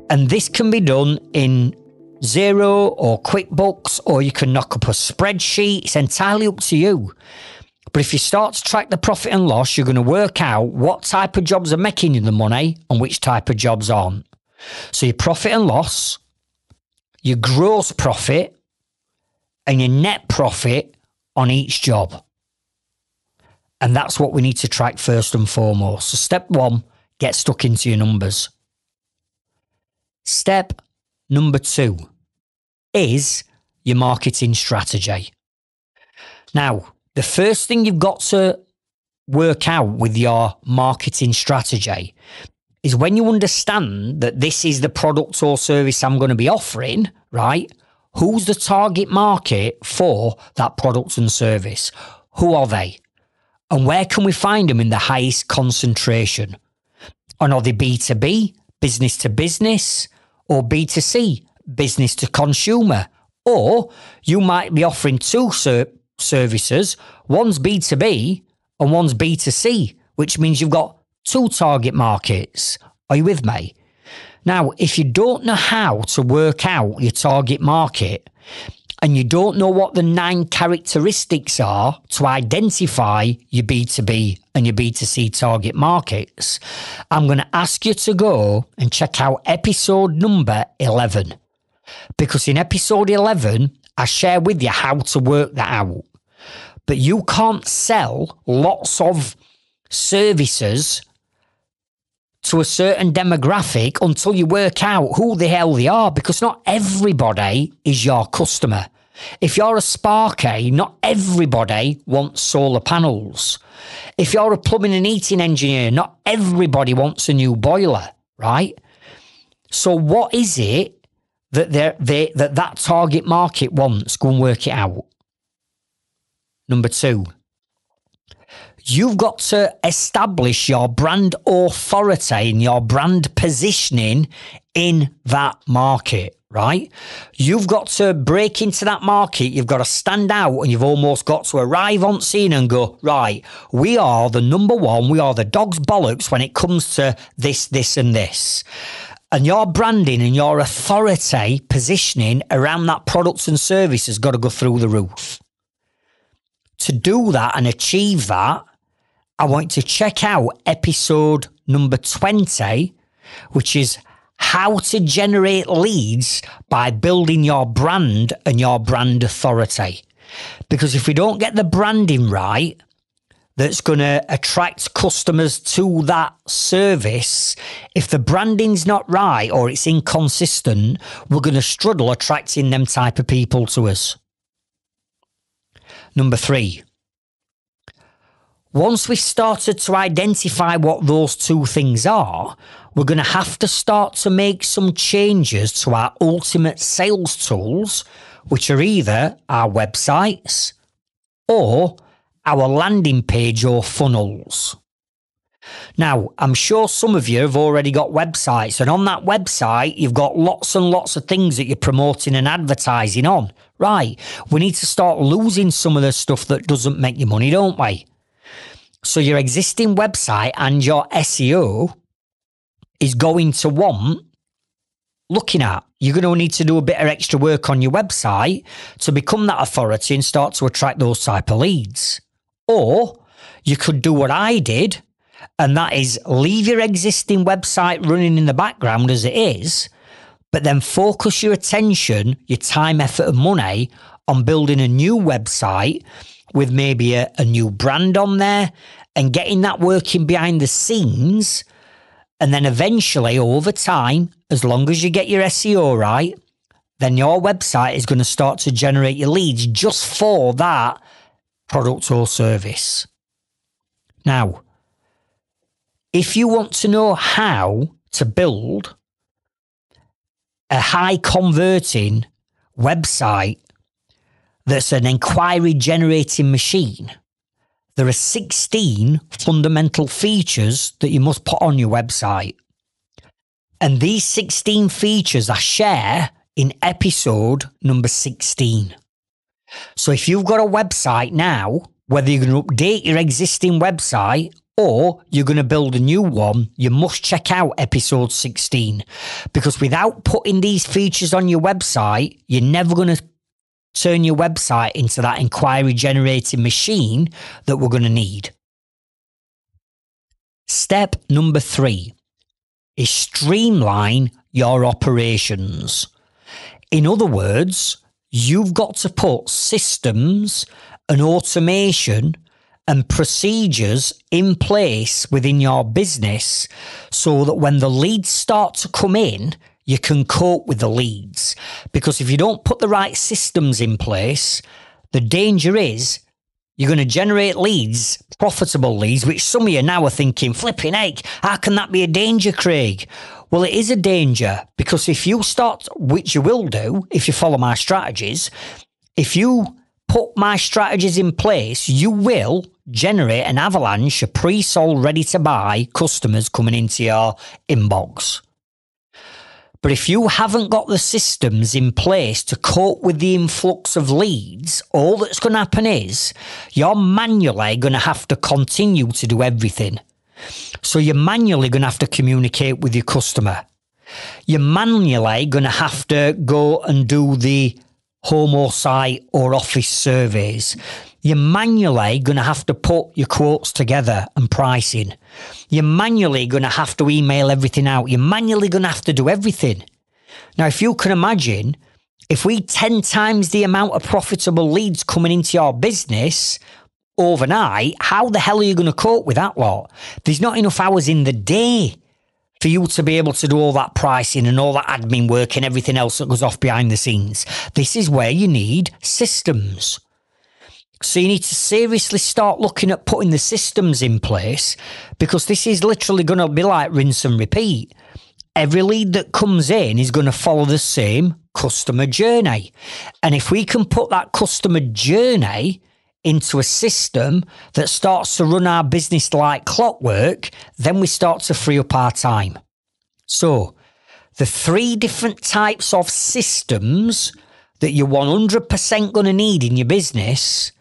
And this can be done in Xero or QuickBooks, or you can knock up a spreadsheet. It's entirely up to you. But if you start to track the profit and loss, you're going to work out what type of jobs are making you the money and which type of jobs aren't. So your profit and loss, your gross profit, and your net profit on each job. And that's what we need to track first and foremost. So step 1, get stuck into your numbers. Step number 2 is your marketing strategy. Now, the first thing you've got to work out with your marketing strategy is when you understand that this is the product or service I'm going to be offering, right? Who's the target market for that product and service? Who are they? And where can we find them in the highest concentration? And are they B2B, business to business, or B2C, business to consumer? Or you might be offering two services, one's B2B and one's B2C, which means you've got two target markets. Are you with me? Now, if you don't know how to work out your target market and you don't know what the 9 characteristics are to identify your B2B and your B2C target markets, I'm going to ask you to go and check out episode number 11. Because in episode 11, I share with you how to work that out. But you can't sell lots of services to a certain demographic until you work out who the hell they are, because not everybody is your customer. If you're a Sparky, not everybody wants solar panels. If you're a plumbing and heating engineer, not everybody wants a new boiler, right? So what is it that that target market wants? Go and work it out. Number 2. You've got to establish your brand authority and your brand positioning in that market, right? You've got to break into that market. You've got to stand out, and you've almost got to arrive on scene and go, right, we are the number one. We are the dog's bollocks when it comes to this, this, and this. And your branding and your authority positioning around that product and service has got to go through the roof. To do that and achieve that, I want you to check out episode number 20, which is how to generate leads by building your brand and your brand authority. Because if we don't get the branding right, that's going to attract customers to that service, if the branding's not right or it's inconsistent, we're going to struggle attracting them type of people to us. Number 3. Once we've started to identify what those two things are, we're going to have to start to make some changes to our ultimate sales tools, which are either our websites or our landing page or funnels. Now, I'm sure some of you have already got websites, and on that website, you've got lots and lots of things that you're promoting and advertising on. Right, we need to start losing some of the stuff that doesn't make you money, don't we? So your existing website and your SEO is going to want looking at. You're going to need to do a bit of extra work on your website to become that authority and start to attract those type of leads. Or you could do what I did, and that is leave your existing website running in the background as it is, but then focus your attention, your time, effort, and money on building a new website with maybe a new brand on there and getting that working behind the scenes. And then eventually, over time, as long as you get your SEO right, then your website is going to start to generate your leads just for that product or service. Now, if you want to know how to build a high converting website that's an inquiry generating machine, there are 16 fundamental features that you must put on your website. And these 16 features I share in episode number 16. So if you've got a website now, whether you're going to update your existing website or you're going to build a new one, you must check out episode 16. Because without putting these features on your website, you're never going to turn your website into that inquiry generating machine that we're going to need. Step number 3 is streamline your operations. In other words, you've got to put systems and automation and procedures in place within your business so that when the leads start to come in, you can cope with the leads. Because if you don't put the right systems in place, the danger is you're going to generate leads, profitable leads, which some of you now are thinking, flipping heck, how can that be a danger, Craig? Well, it is a danger because if you start, which you will do if you follow my strategies, if you put my strategies in place, you will generate an avalanche of pre-sold, ready-to-buy customers coming into your inbox. But if you haven't got the systems in place to cope with the influx of leads, all that's going to happen is you're manually going to have to continue to do everything. So you're manually going to have to communicate with your customer. You're manually going to have to go and do the home site or office surveys. You're manually going to have to put your quotes together and pricing. You're manually going to have to email everything out. You're manually going to have to do everything. Now, if you can imagine, if we 10 times the amount of profitable leads coming into your business overnight, how the hell are you going to cope with that lot? There's not enough hours in the day for you to be able to do all that pricing and all that admin work and everything else that goes off behind the scenes. This is where you need systems. So you need to seriously start looking at putting the systems in place because this is literally going to be like rinse and repeat. Every lead that comes in is going to follow the same customer journey. And if we can put that customer journey into a system that starts to run our business like clockwork, then we start to free up our time. So the 3 different types of systems that you're 100% going to need in your business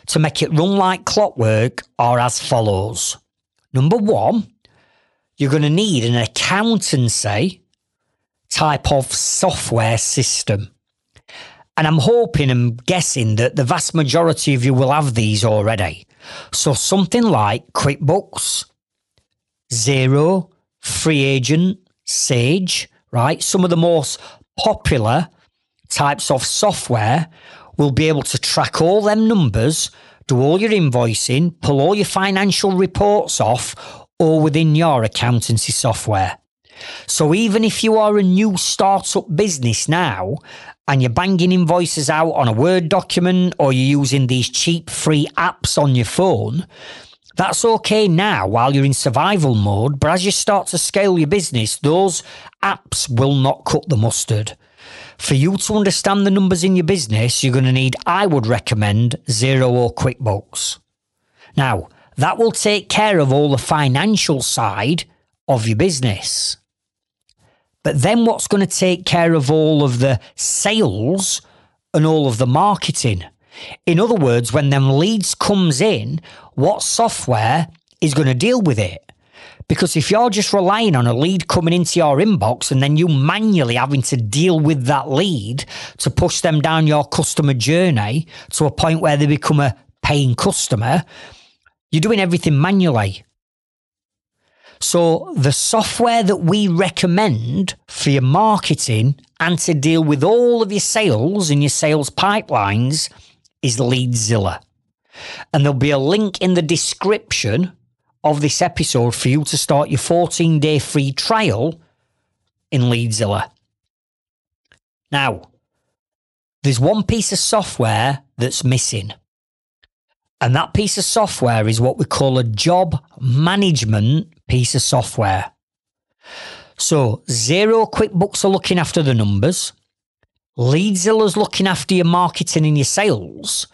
to make it run like clockwork are as follows. Number 1, you're going to need an accountancy type of software system. And I'm hoping and guessing that the vast majority of you will have these already. So something like QuickBooks, Xero, Free Agent, Sage, right? Some of the most popular types of software will be able to track all them numbers, do all your invoicing, pull all your financial reports off, all within your accountancy software. So even if you are a new startup business now and you're banging invoices out on a Word document or you're using these cheap free apps on your phone, that's okay now while you're in survival mode. But as you start to scale your business, those apps will not cut the mustard. For you to understand the numbers in your business, you're going to need, I would recommend, Xero or QuickBooks. Now, that will take care of all the financial side of your business. But then what's going to take care of all of the sales and all of the marketing? In other words, when them leads comes in, what software is going to deal with it? Because if you're just relying on a lead coming into your inbox and then you manually having to deal with that lead to push them down your customer journey to a point where they become a paying customer, you're doing everything manually. So the software that we recommend for your marketing and to deal with all of your sales and your sales pipelines is Leadzilla. And there'll be a link in the description of this episode for you to start your 14-day free trial in Leadzilla. Now, there's one piece of software that's missing. And that piece of software is what we call a job management piece of software. So Xero, QuickBooks are looking after the numbers. Leadzilla's looking after your marketing and your sales,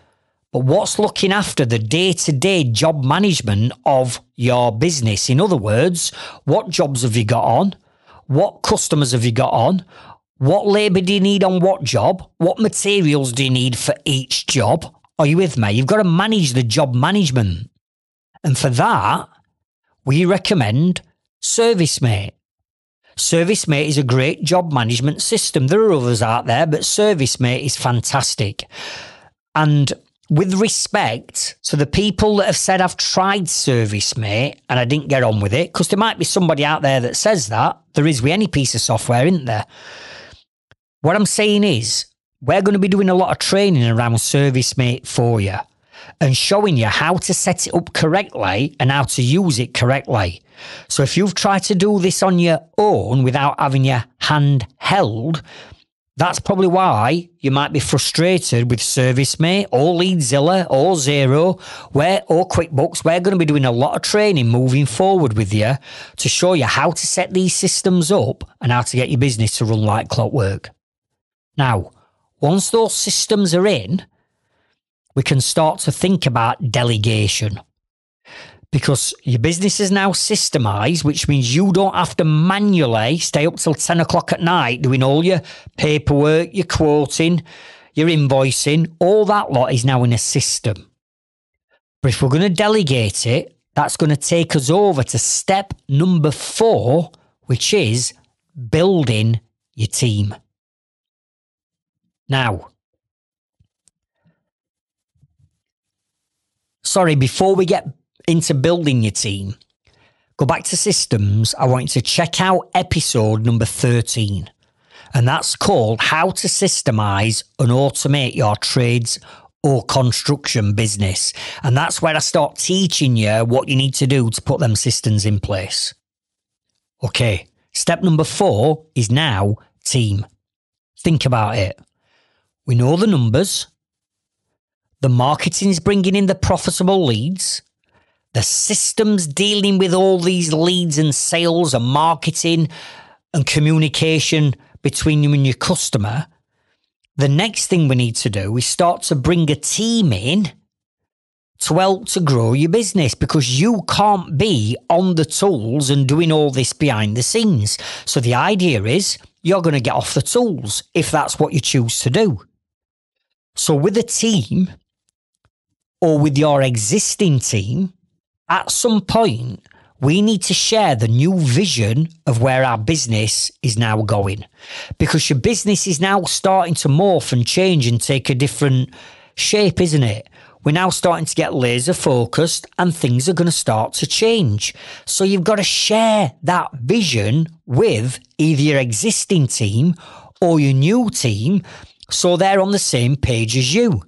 but what's looking after the day-to-day job management of your business? In other words, what jobs have you got on? What customers have you got on? What labour do you need on what job? What materials do you need for each job? Are you with me? You've got to manage the job management. And for that, we recommend ServiceMate. ServiceMate is a great job management system. There are others out there, but ServiceMate is fantastic. And with respect to the people that have said, I've tried ServiceMate and I didn't get on with it, because there might be somebody out there that says that. There is with any piece of software, isn't there? What I'm saying is, we're going to be doing a lot of training around ServiceMate for you and showing you how to set it up correctly and how to use it correctly. So if you've tried to do this on your own without having your hand held, that's probably why you might be frustrated with ServiceMate or Leadzilla or Xero or QuickBooks. We're going to be doing a lot of training moving forward with you to show you how to set these systems up and how to get your business to run like clockwork. Now, once those systems are in, we can start to think about delegation, because your business is now systemized, which means you don't have to manually stay up till 10 o'clock at night doing all your paperwork, your quoting, your invoicing. All that lot is now in a system. But if we're going to delegate it, that's going to take us over to step number 4, which is building your team. Now, before we get into building your team, go back to systems. I want you to check out episode number 13. And that's called How to Systemize and Automate Your Trades or Construction Business. And that's where I start teaching you what you need to do to put them systems in place. Okay, step number 4 is now team. Think about it. We know the numbers. The marketing's bringing in the profitable leads. The system's dealing with all these leads and sales and marketing and communication between you and your customer. The next thing we need to do is start to bring a team in to help to grow your business, because you can't be on the tools and doing all this behind the scenes. So the idea is you're going to get off the tools if that's what you choose to do. So with a team or with your existing team, at some point, we need to share the new vision of where our business is now going, because your business is now starting to morph and change and take a different shape, isn't it? We're now starting to get laser focused and things are going to start to change. So you've got to share that vision with either your existing team or your new team, so they're on the same page as you.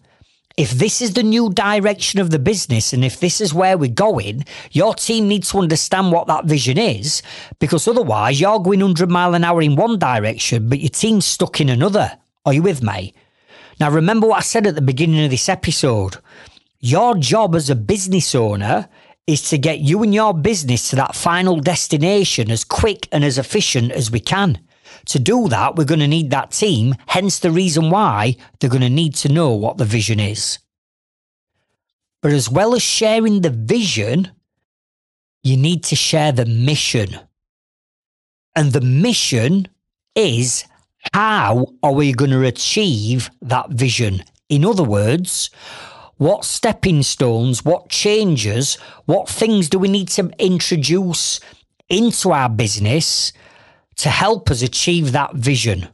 If this is the new direction of the business and if this is where we're going, your team needs to understand what that vision is, because otherwise you're going 100 miles an hour in one direction, but your team's stuck in another. Are you with me? Now, remember what I said at the beginning of this episode. Your job as a business owner is to get you and your business to that final destination as quick and as efficient as we can. To do that, we're going to need that team, hence the reason why they're going to need to know what the vision is. But as well as sharing the vision, you need to share the mission. And the mission is, how are we going to achieve that vision? In other words, what stepping stones, what changes, what things do we need to introduce into our business to help us achieve that vision?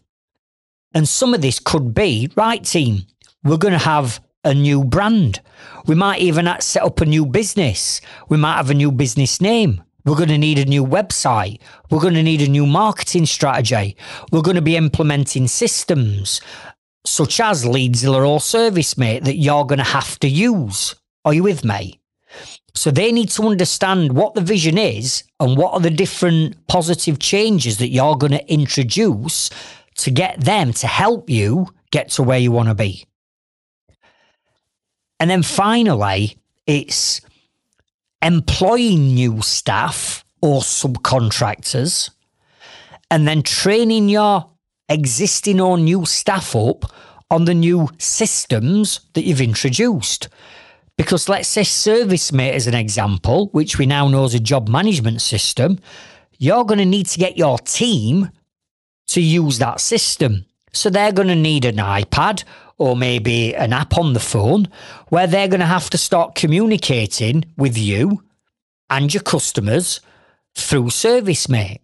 And some of this could be, right team, we're going to have a new brand. We might even set up a new business. We might have a new business name. We're going to need a new website. We're going to need a new marketing strategy. We're going to be implementing systems such as Leadzilla or ServiceMate that you're going to have to use. Are you with me? So they need to understand what the vision is and what are the different positive changes that you're going to introduce to get them to help you get to where you want to be. And then finally, it's employing new staff or subcontractors and then training your existing or new staff up on the new systems that you've introduced. Because let's say ServiceMate as an example, which we now know is a job management system, you're going to need to get your team to use that system. So they're going to need an iPad or maybe an app on the phone where they're going to have to start communicating with you and your customers through ServiceMate.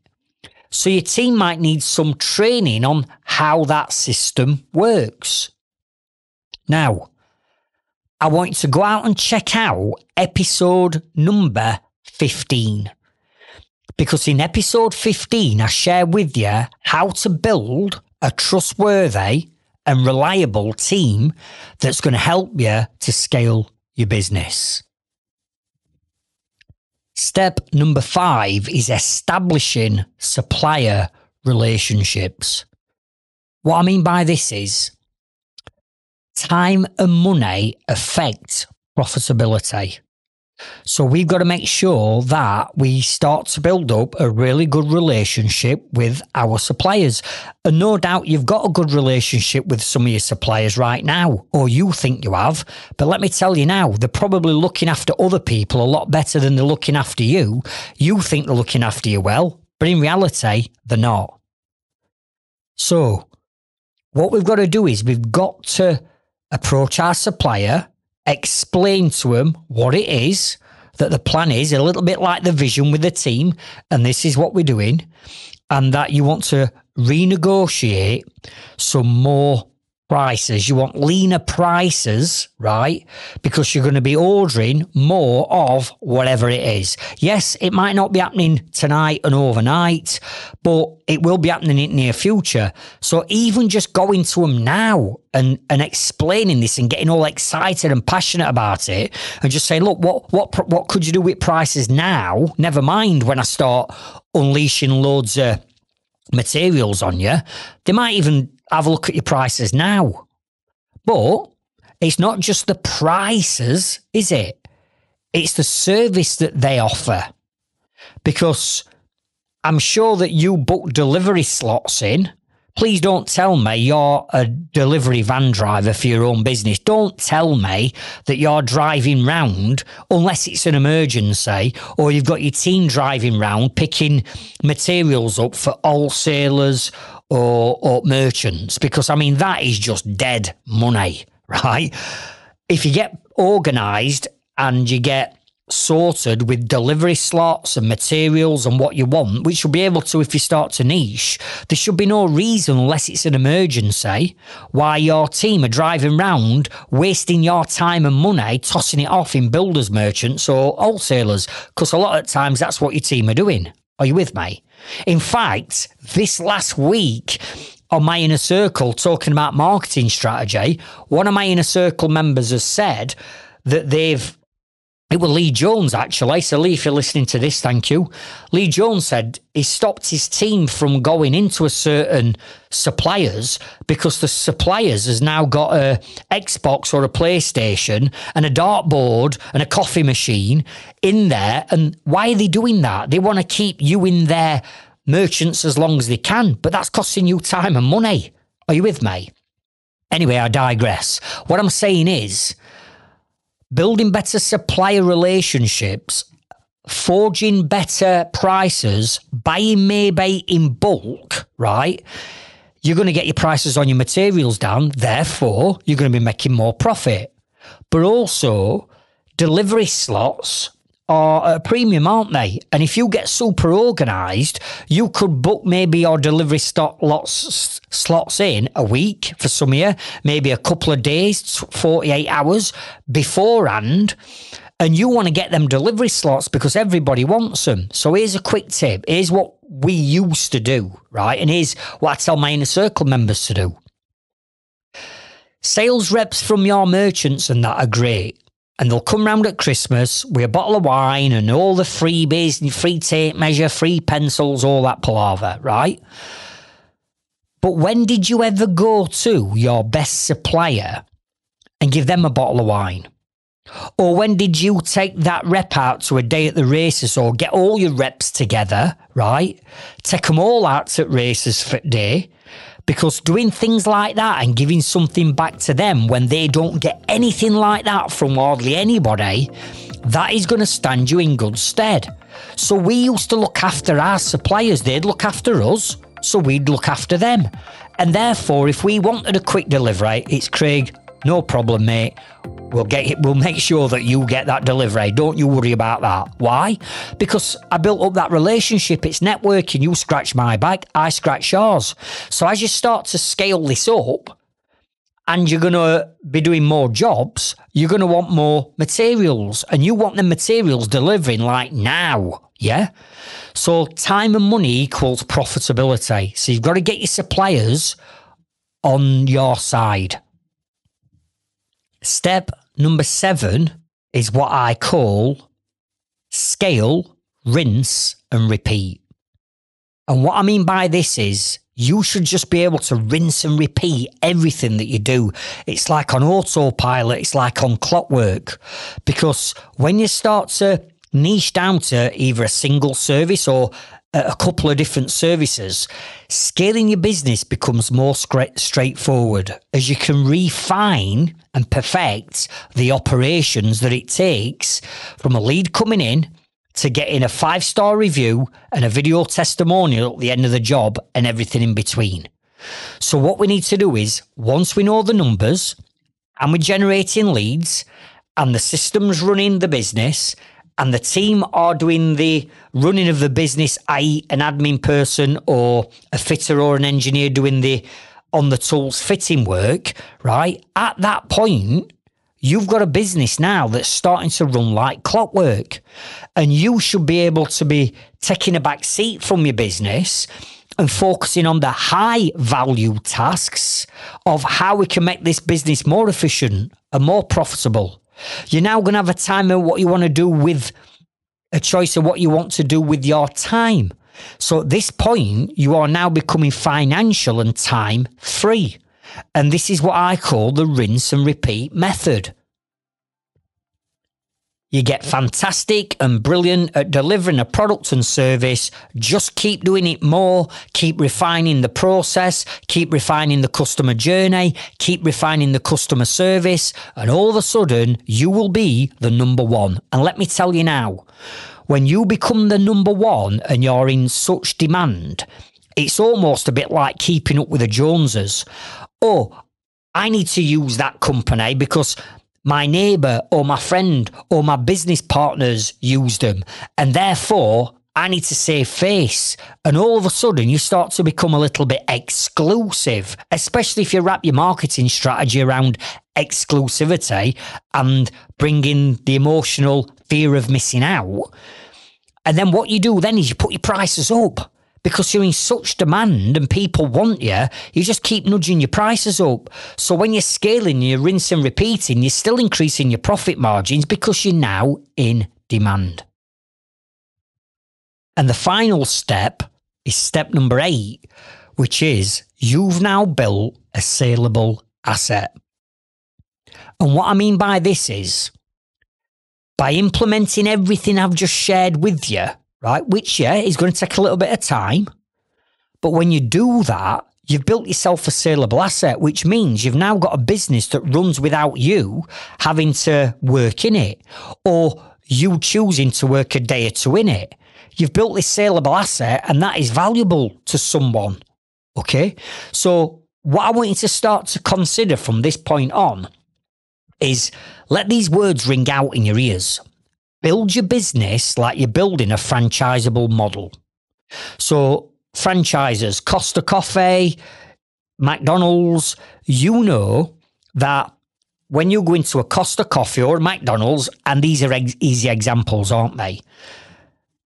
So your team might need some training on how that system works. Now, I want you to go out and check out episode number 15. Because in episode 15, I share with you how to build a trustworthy and reliable team that's going to help you to scale your business. Step number 5 is establishing supplier relationships. What I mean by this is time and money affect profitability. So we've got to make sure that we start to build up a really good relationship with our suppliers. And no doubt you've got a good relationship with some of your suppliers right now, or you think you have. But let me tell you now, they're probably looking after other people a lot better than they're looking after you. You think they're looking after you well, but in reality, they're not. So what we've got to do is we've got to approach our supplier, explain to them what it is, that the plan is a little bit like the vision with the team, and this is what we're doing, and that you want to renegotiate some more prices. You want leaner prices, right? Because you're going to be ordering more of whatever it is. Yes, it might not be happening tonight and overnight, but it will be happening in the near future. So even just going to them now and explaining this and getting all excited and passionate about it and just saying, look, what could you do with prices now? Never mind when I start unleashing loads of materials on you. They might even have a look at your prices now. But it's not just the prices, is it? It's the service that they offer. Because I'm sure that you book delivery slots in. Please don't tell me you're a delivery van driver for your own business. Don't tell me that you're driving round unless it's an emergency, or you've got your team driving round picking materials up for wholesalers or merchants, because I mean that is just dead money, right? If you get organised and you get sorted with delivery slots and materials and what you want, which you'll be able to if you start to niche, there should be no reason, unless it's an emergency, why your team are driving round wasting your time and money tossing it off in builders merchants or wholesalers, because a lot of times that's what your team are doing. Are you with me? In fact, this last week on my inner circle, talking about marketing strategy, one of my inner circle members has said that it was Lee Jones, actually. So, Lee, if you're listening to this, thank you. Lee Jones said he stopped his team from going into a certain suppliers because the suppliers has now got a Xbox or a PlayStation and a dartboard and a coffee machine in there. And why are they doing that? They want to keep you in their merchants as long as they can, but that's costing you time and money. Are you with me? Anyway, I digress. What I'm saying is, building better supplier relationships, forging better prices, buying maybe in bulk, right? You're going to get your prices on your materials down. Therefore, you're going to be making more profit. But also, delivery slots are at a premium, aren't they? And if you get super organised, you could book maybe your delivery slots in a week for some of you, maybe a couple of days, 48 hours beforehand, and you want to get them delivery slots because everybody wants them. So here's a quick tip. Here's what we used to do, right? And here's what I tell my inner circle members to do. Sales reps from your merchants and that are great. And they'll come round at Christmas with a bottle of wine and all the freebies, free tape measure, free pencils, all that palaver, right? But when did you ever go to your best supplier and give them a bottle of wine? Or when did you take that rep out to a day at the races, or get all your reps together, right? Take them all out at races for a day, Because doing things like that and giving something back to them when they don't get anything like that from hardly anybody, that is going to stand you in good stead. So we used to look after our suppliers. They'd look after us, so we'd look after them. And therefore, if we wanted a quick delivery, it's Craig, no problem, mate. We'll make sure that you get that delivery. Don't you worry about that. Why? Because I built up that relationship. It's networking. You scratch my back, I scratch yours. So as you start to scale this up and you're going to be doing more jobs, you're going to want more materials, and you want the materials delivering like now. Yeah. So time and money equals profitability. So you've got to get your suppliers on your side. Step number 7 is what I call scale, rinse and repeat. And what I mean by this is you should just be able to rinse and repeat everything that you do. It's like on autopilot. It's like on clockwork. Because when you start to niche down to either a single service or a couple of different services, scaling your business becomes more straightforward as you can refine and perfect the operations that it takes from a lead coming in to getting a 5-star review and a video testimonial at the end of the job and everything in between. So what we need to do is, once we know the numbers and we're generating leads and the system's running the business and the team are doing the running of the business, i.e. an admin person or a fitter or an engineer doing the on the tools fitting work, right? At that point, you've got a business now that's starting to run like clockwork, and you should be able to be taking a back seat from your business and focusing on the high value tasks of how we can make this business more efficient and more profitable. You're now going to have a time of what you want to do with a choice of what you want to do with your time. So at this point, you are now becoming financial and time free. And this is what I call the rinse and repeat method. You get fantastic and brilliant at delivering a product and service. Just keep doing it more. Keep refining the process. Keep refining the customer journey. Keep refining the customer service. And all of a sudden, you will be the number one. And let me tell you now, when you become the number one and you're in such demand, it's almost a bit like keeping up with the Joneses. Oh, I need to use that company because my neighbour or my friend or my business partners used them, and therefore I need to save face. And all of a sudden you start to become a little bit exclusive, especially if you wrap your marketing strategy around exclusivity and bringing the emotional fear of missing out. And then what you do then is you put your prices up. Because you're in such demand and people want you, you just keep nudging your prices up. So when you're scaling, you're rinse and repeating, you're still increasing your profit margins because you're now in demand. And the final step is step number 8, which is you've now built a saleable asset. And what I mean by this is, by implementing everything I've just shared with you, right, which, yeah, is going to take a little bit of time. But when you do that, you've built yourself a saleable asset, which means you've now got a business that runs without you having to work in it or you choosing to work a day or two in it. You've built this saleable asset and that is valuable to someone. Okay? So what I want you to start to consider from this point on is let these words ring out in your ears. Build your business like you're building a franchisable model. So franchisers, Costa Coffee, McDonald's, you know that when you go into a Costa Coffee or a McDonald's, and these are easy examples, aren't they?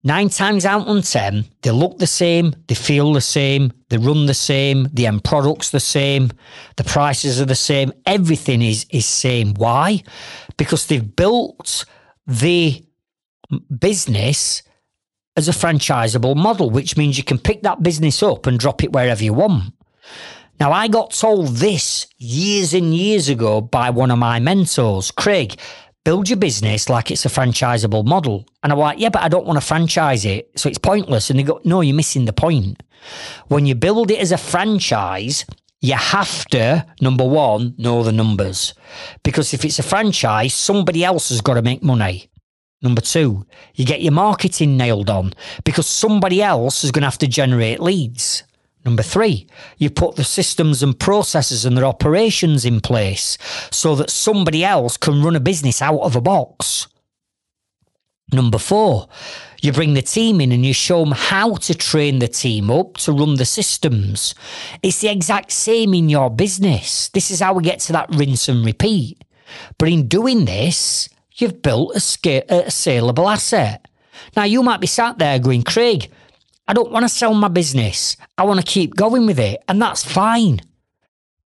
9 times out of 10, they look the same, they feel the same, they run the same, the end product's the same, the prices are the same, everything is same. Why? Because they've built the business as a franchisable model, which means you can pick that business up and drop it wherever you want. Now, I got told this years and years ago by one of my mentors, Craig, build your business like it's a franchisable model. And I'm like, yeah, but I don't want to franchise it, so it's pointless. And they go, no, you're missing the point. When you build it as a franchise, you have to, number one, know the numbers. Because if it's a franchise, somebody else has got to make money. Number two, you get your marketing nailed on because somebody else is going to have to generate leads. Number three, you put the systems and processes and their operations in place so that somebody else can run a business out of a box. Number four, you bring the team in and you show them how to train the team up to run the systems. It's the exact same in your business. This is how we get to that rinse and repeat. But in doing this, you've built a saleable asset. Now, you might be sat there going, Craig, I don't want to sell my business. I want to keep going with it. And that's fine.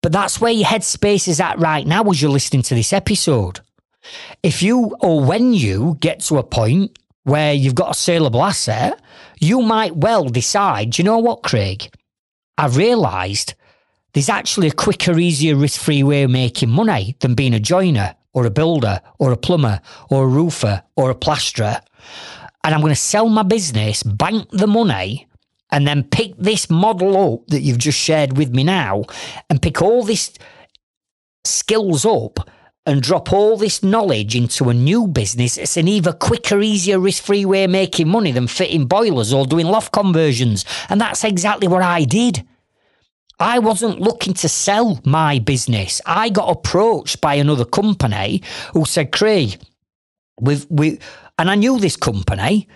But that's where your headspace is at right now as you're listening to this episode. If you or when you get to a point where you've got a saleable asset, you might well decide, you know what, Craig? I've realised there's actually a quicker, easier, risk-free way of making money than being a joiner or a builder or a plumber or a roofer or a plasterer. And I'm going to sell my business, bank the money, and then pick this model up that you've just shared with me now and pick all these skills up and drop all this knowledge into a new business. It's an either quicker, easier, risk-free way of making money than fitting boilers or doing loft conversions. And that's exactly what I did. I wasn't looking to sell my business. I got approached by another company who said, Craig, and I knew this company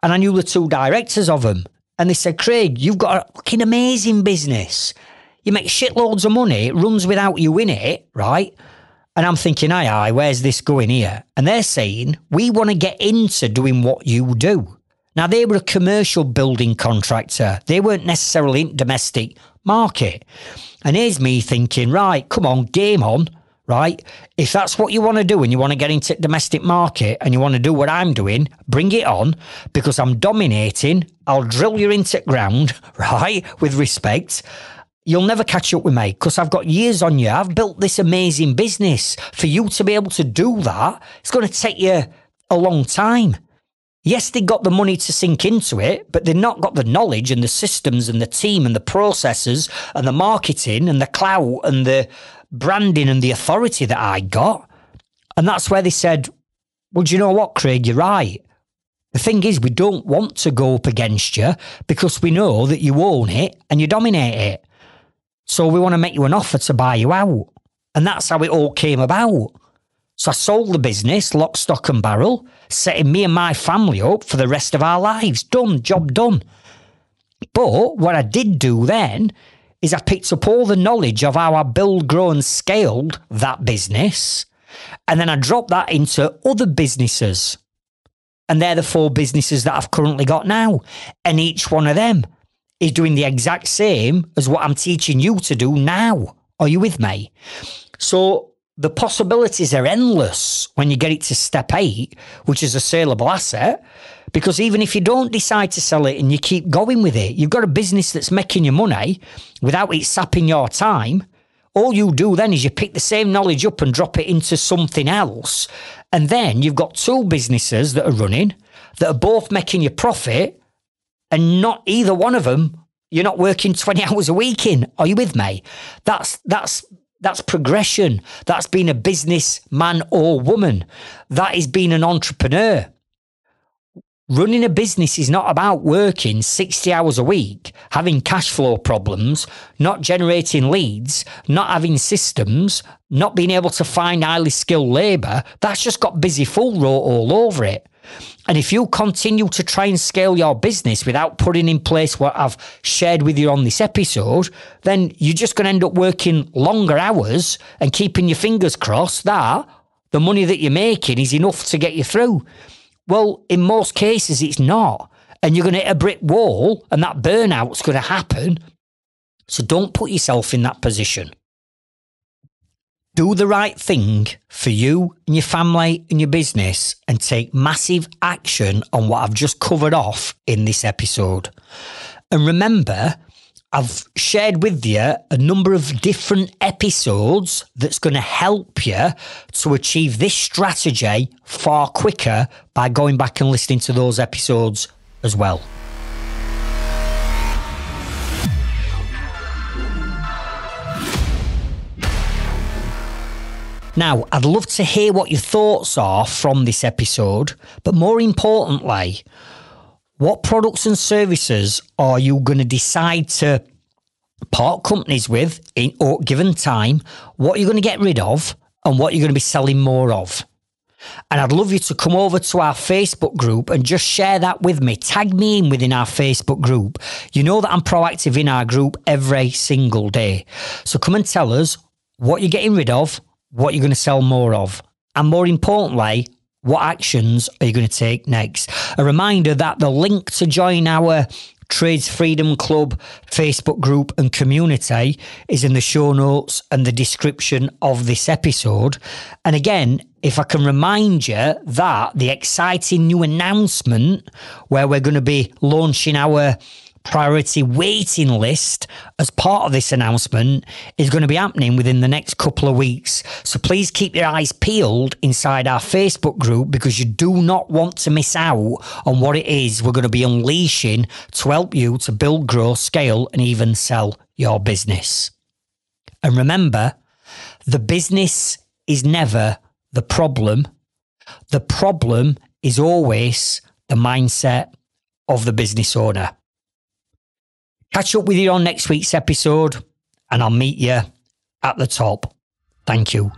and I knew the two directors of them. And they said, Craig, you've got a fucking amazing business. You make shitloads of money. It runs without you in it, right? And I'm thinking, aye, where's this going here? And they're saying, we want to get into doing what you do. Now, they were a commercial building contractor. They weren't necessarily in domestic market. And here's me thinking, right, come on, game on, right? If that's what you want to do and you want to get into domestic market and you want to do what I'm doing, bring it on because I'm dominating. I'll drill you into the ground, right, with respect. You'll never catch up with me because I've got years on you. I've built this amazing business. For you to be able to do that, it's going to take you a long time. Yes, they got the money to sink into it, but they've not got the knowledge and the systems and the team and the processes and the marketing and the clout and the branding and the authority that I got. And that's where they said, well, do you know what, Craig, you're right. The thing is, we don't want to go up against you because we know that you own it and you dominate it. So we want to make you an offer to buy you out. And that's how it all came about. So I sold the business, lock, stock and barrel, setting me and my family up for the rest of our lives. Done, job done. But what I did do then is I picked up all the knowledge of how I build, grow and scaled that business. And then I dropped that into other businesses. And they're the 4 businesses that I've currently got now. And each one of them is doing the exact same as what I'm teaching you to do now. Are you with me? So the possibilities are endless when you get it to step 8, which is a saleable asset, because even if you don't decide to sell it and you keep going with it, you've got a business that's making you money without it sapping your time. All you do then is you pick the same knowledge up and drop it into something else. And then you've got 2 businesses that are running that are both making you profit and not either one of them, you're not working 20 hours a week in. Are you with me? That's progression. That's being a businessman or woman. That is being an entrepreneur. Running a business is not about working 60 hours a week, having cash flow problems, not generating leads, not having systems, not being able to find highly skilled labour. That's just got busy fool wrote all over it. And if you continue to try and scale your business without putting in place what I've shared with you on this episode, then you're just going to end up working longer hours and keeping your fingers crossed that the money that you're making is enough to get you through. Well, in most cases, it's not. And you're going to hit a brick wall and that burnout's going to happen. So don't put yourself in that position. Do the right thing for you and your family and your business and take massive action on what I've just covered off in this episode. And remember, I've shared with you a number of different episodes that's going to help you to achieve this strategy far quicker by going back and listening to those episodes as well. Now, I'd love to hear what your thoughts are from this episode, but more importantly, what products and services are you going to decide to part companies with in a given time? What you're going to get rid of and what you're going to be selling more of. And I'd love you to come over to our Facebook group and just share that with me. Tag me in within our Facebook group. You know that I'm proactive in our group every single day. So come and tell us what you're getting rid of, what you're going to sell more of, and more importantly, what actions are you going to take next? A reminder that the link to join our Trades Freedom Club Facebook group and community is in the show notes and the description of this episode. And again, if I can remind you that the exciting new announcement where we're going to be launching our priority waiting list as part of this announcement is going to be happening within the next couple of weeks. So please keep your eyes peeled inside our Facebook group because you do not want to miss out on what it is we're going to be unleashing to help you to build, grow, scale, and even sell your business. And remember, the business is never the problem. The problem is always the mindset of the business owner. Catch up with you on next week's episode, and I'll meet you at the top. Thank you.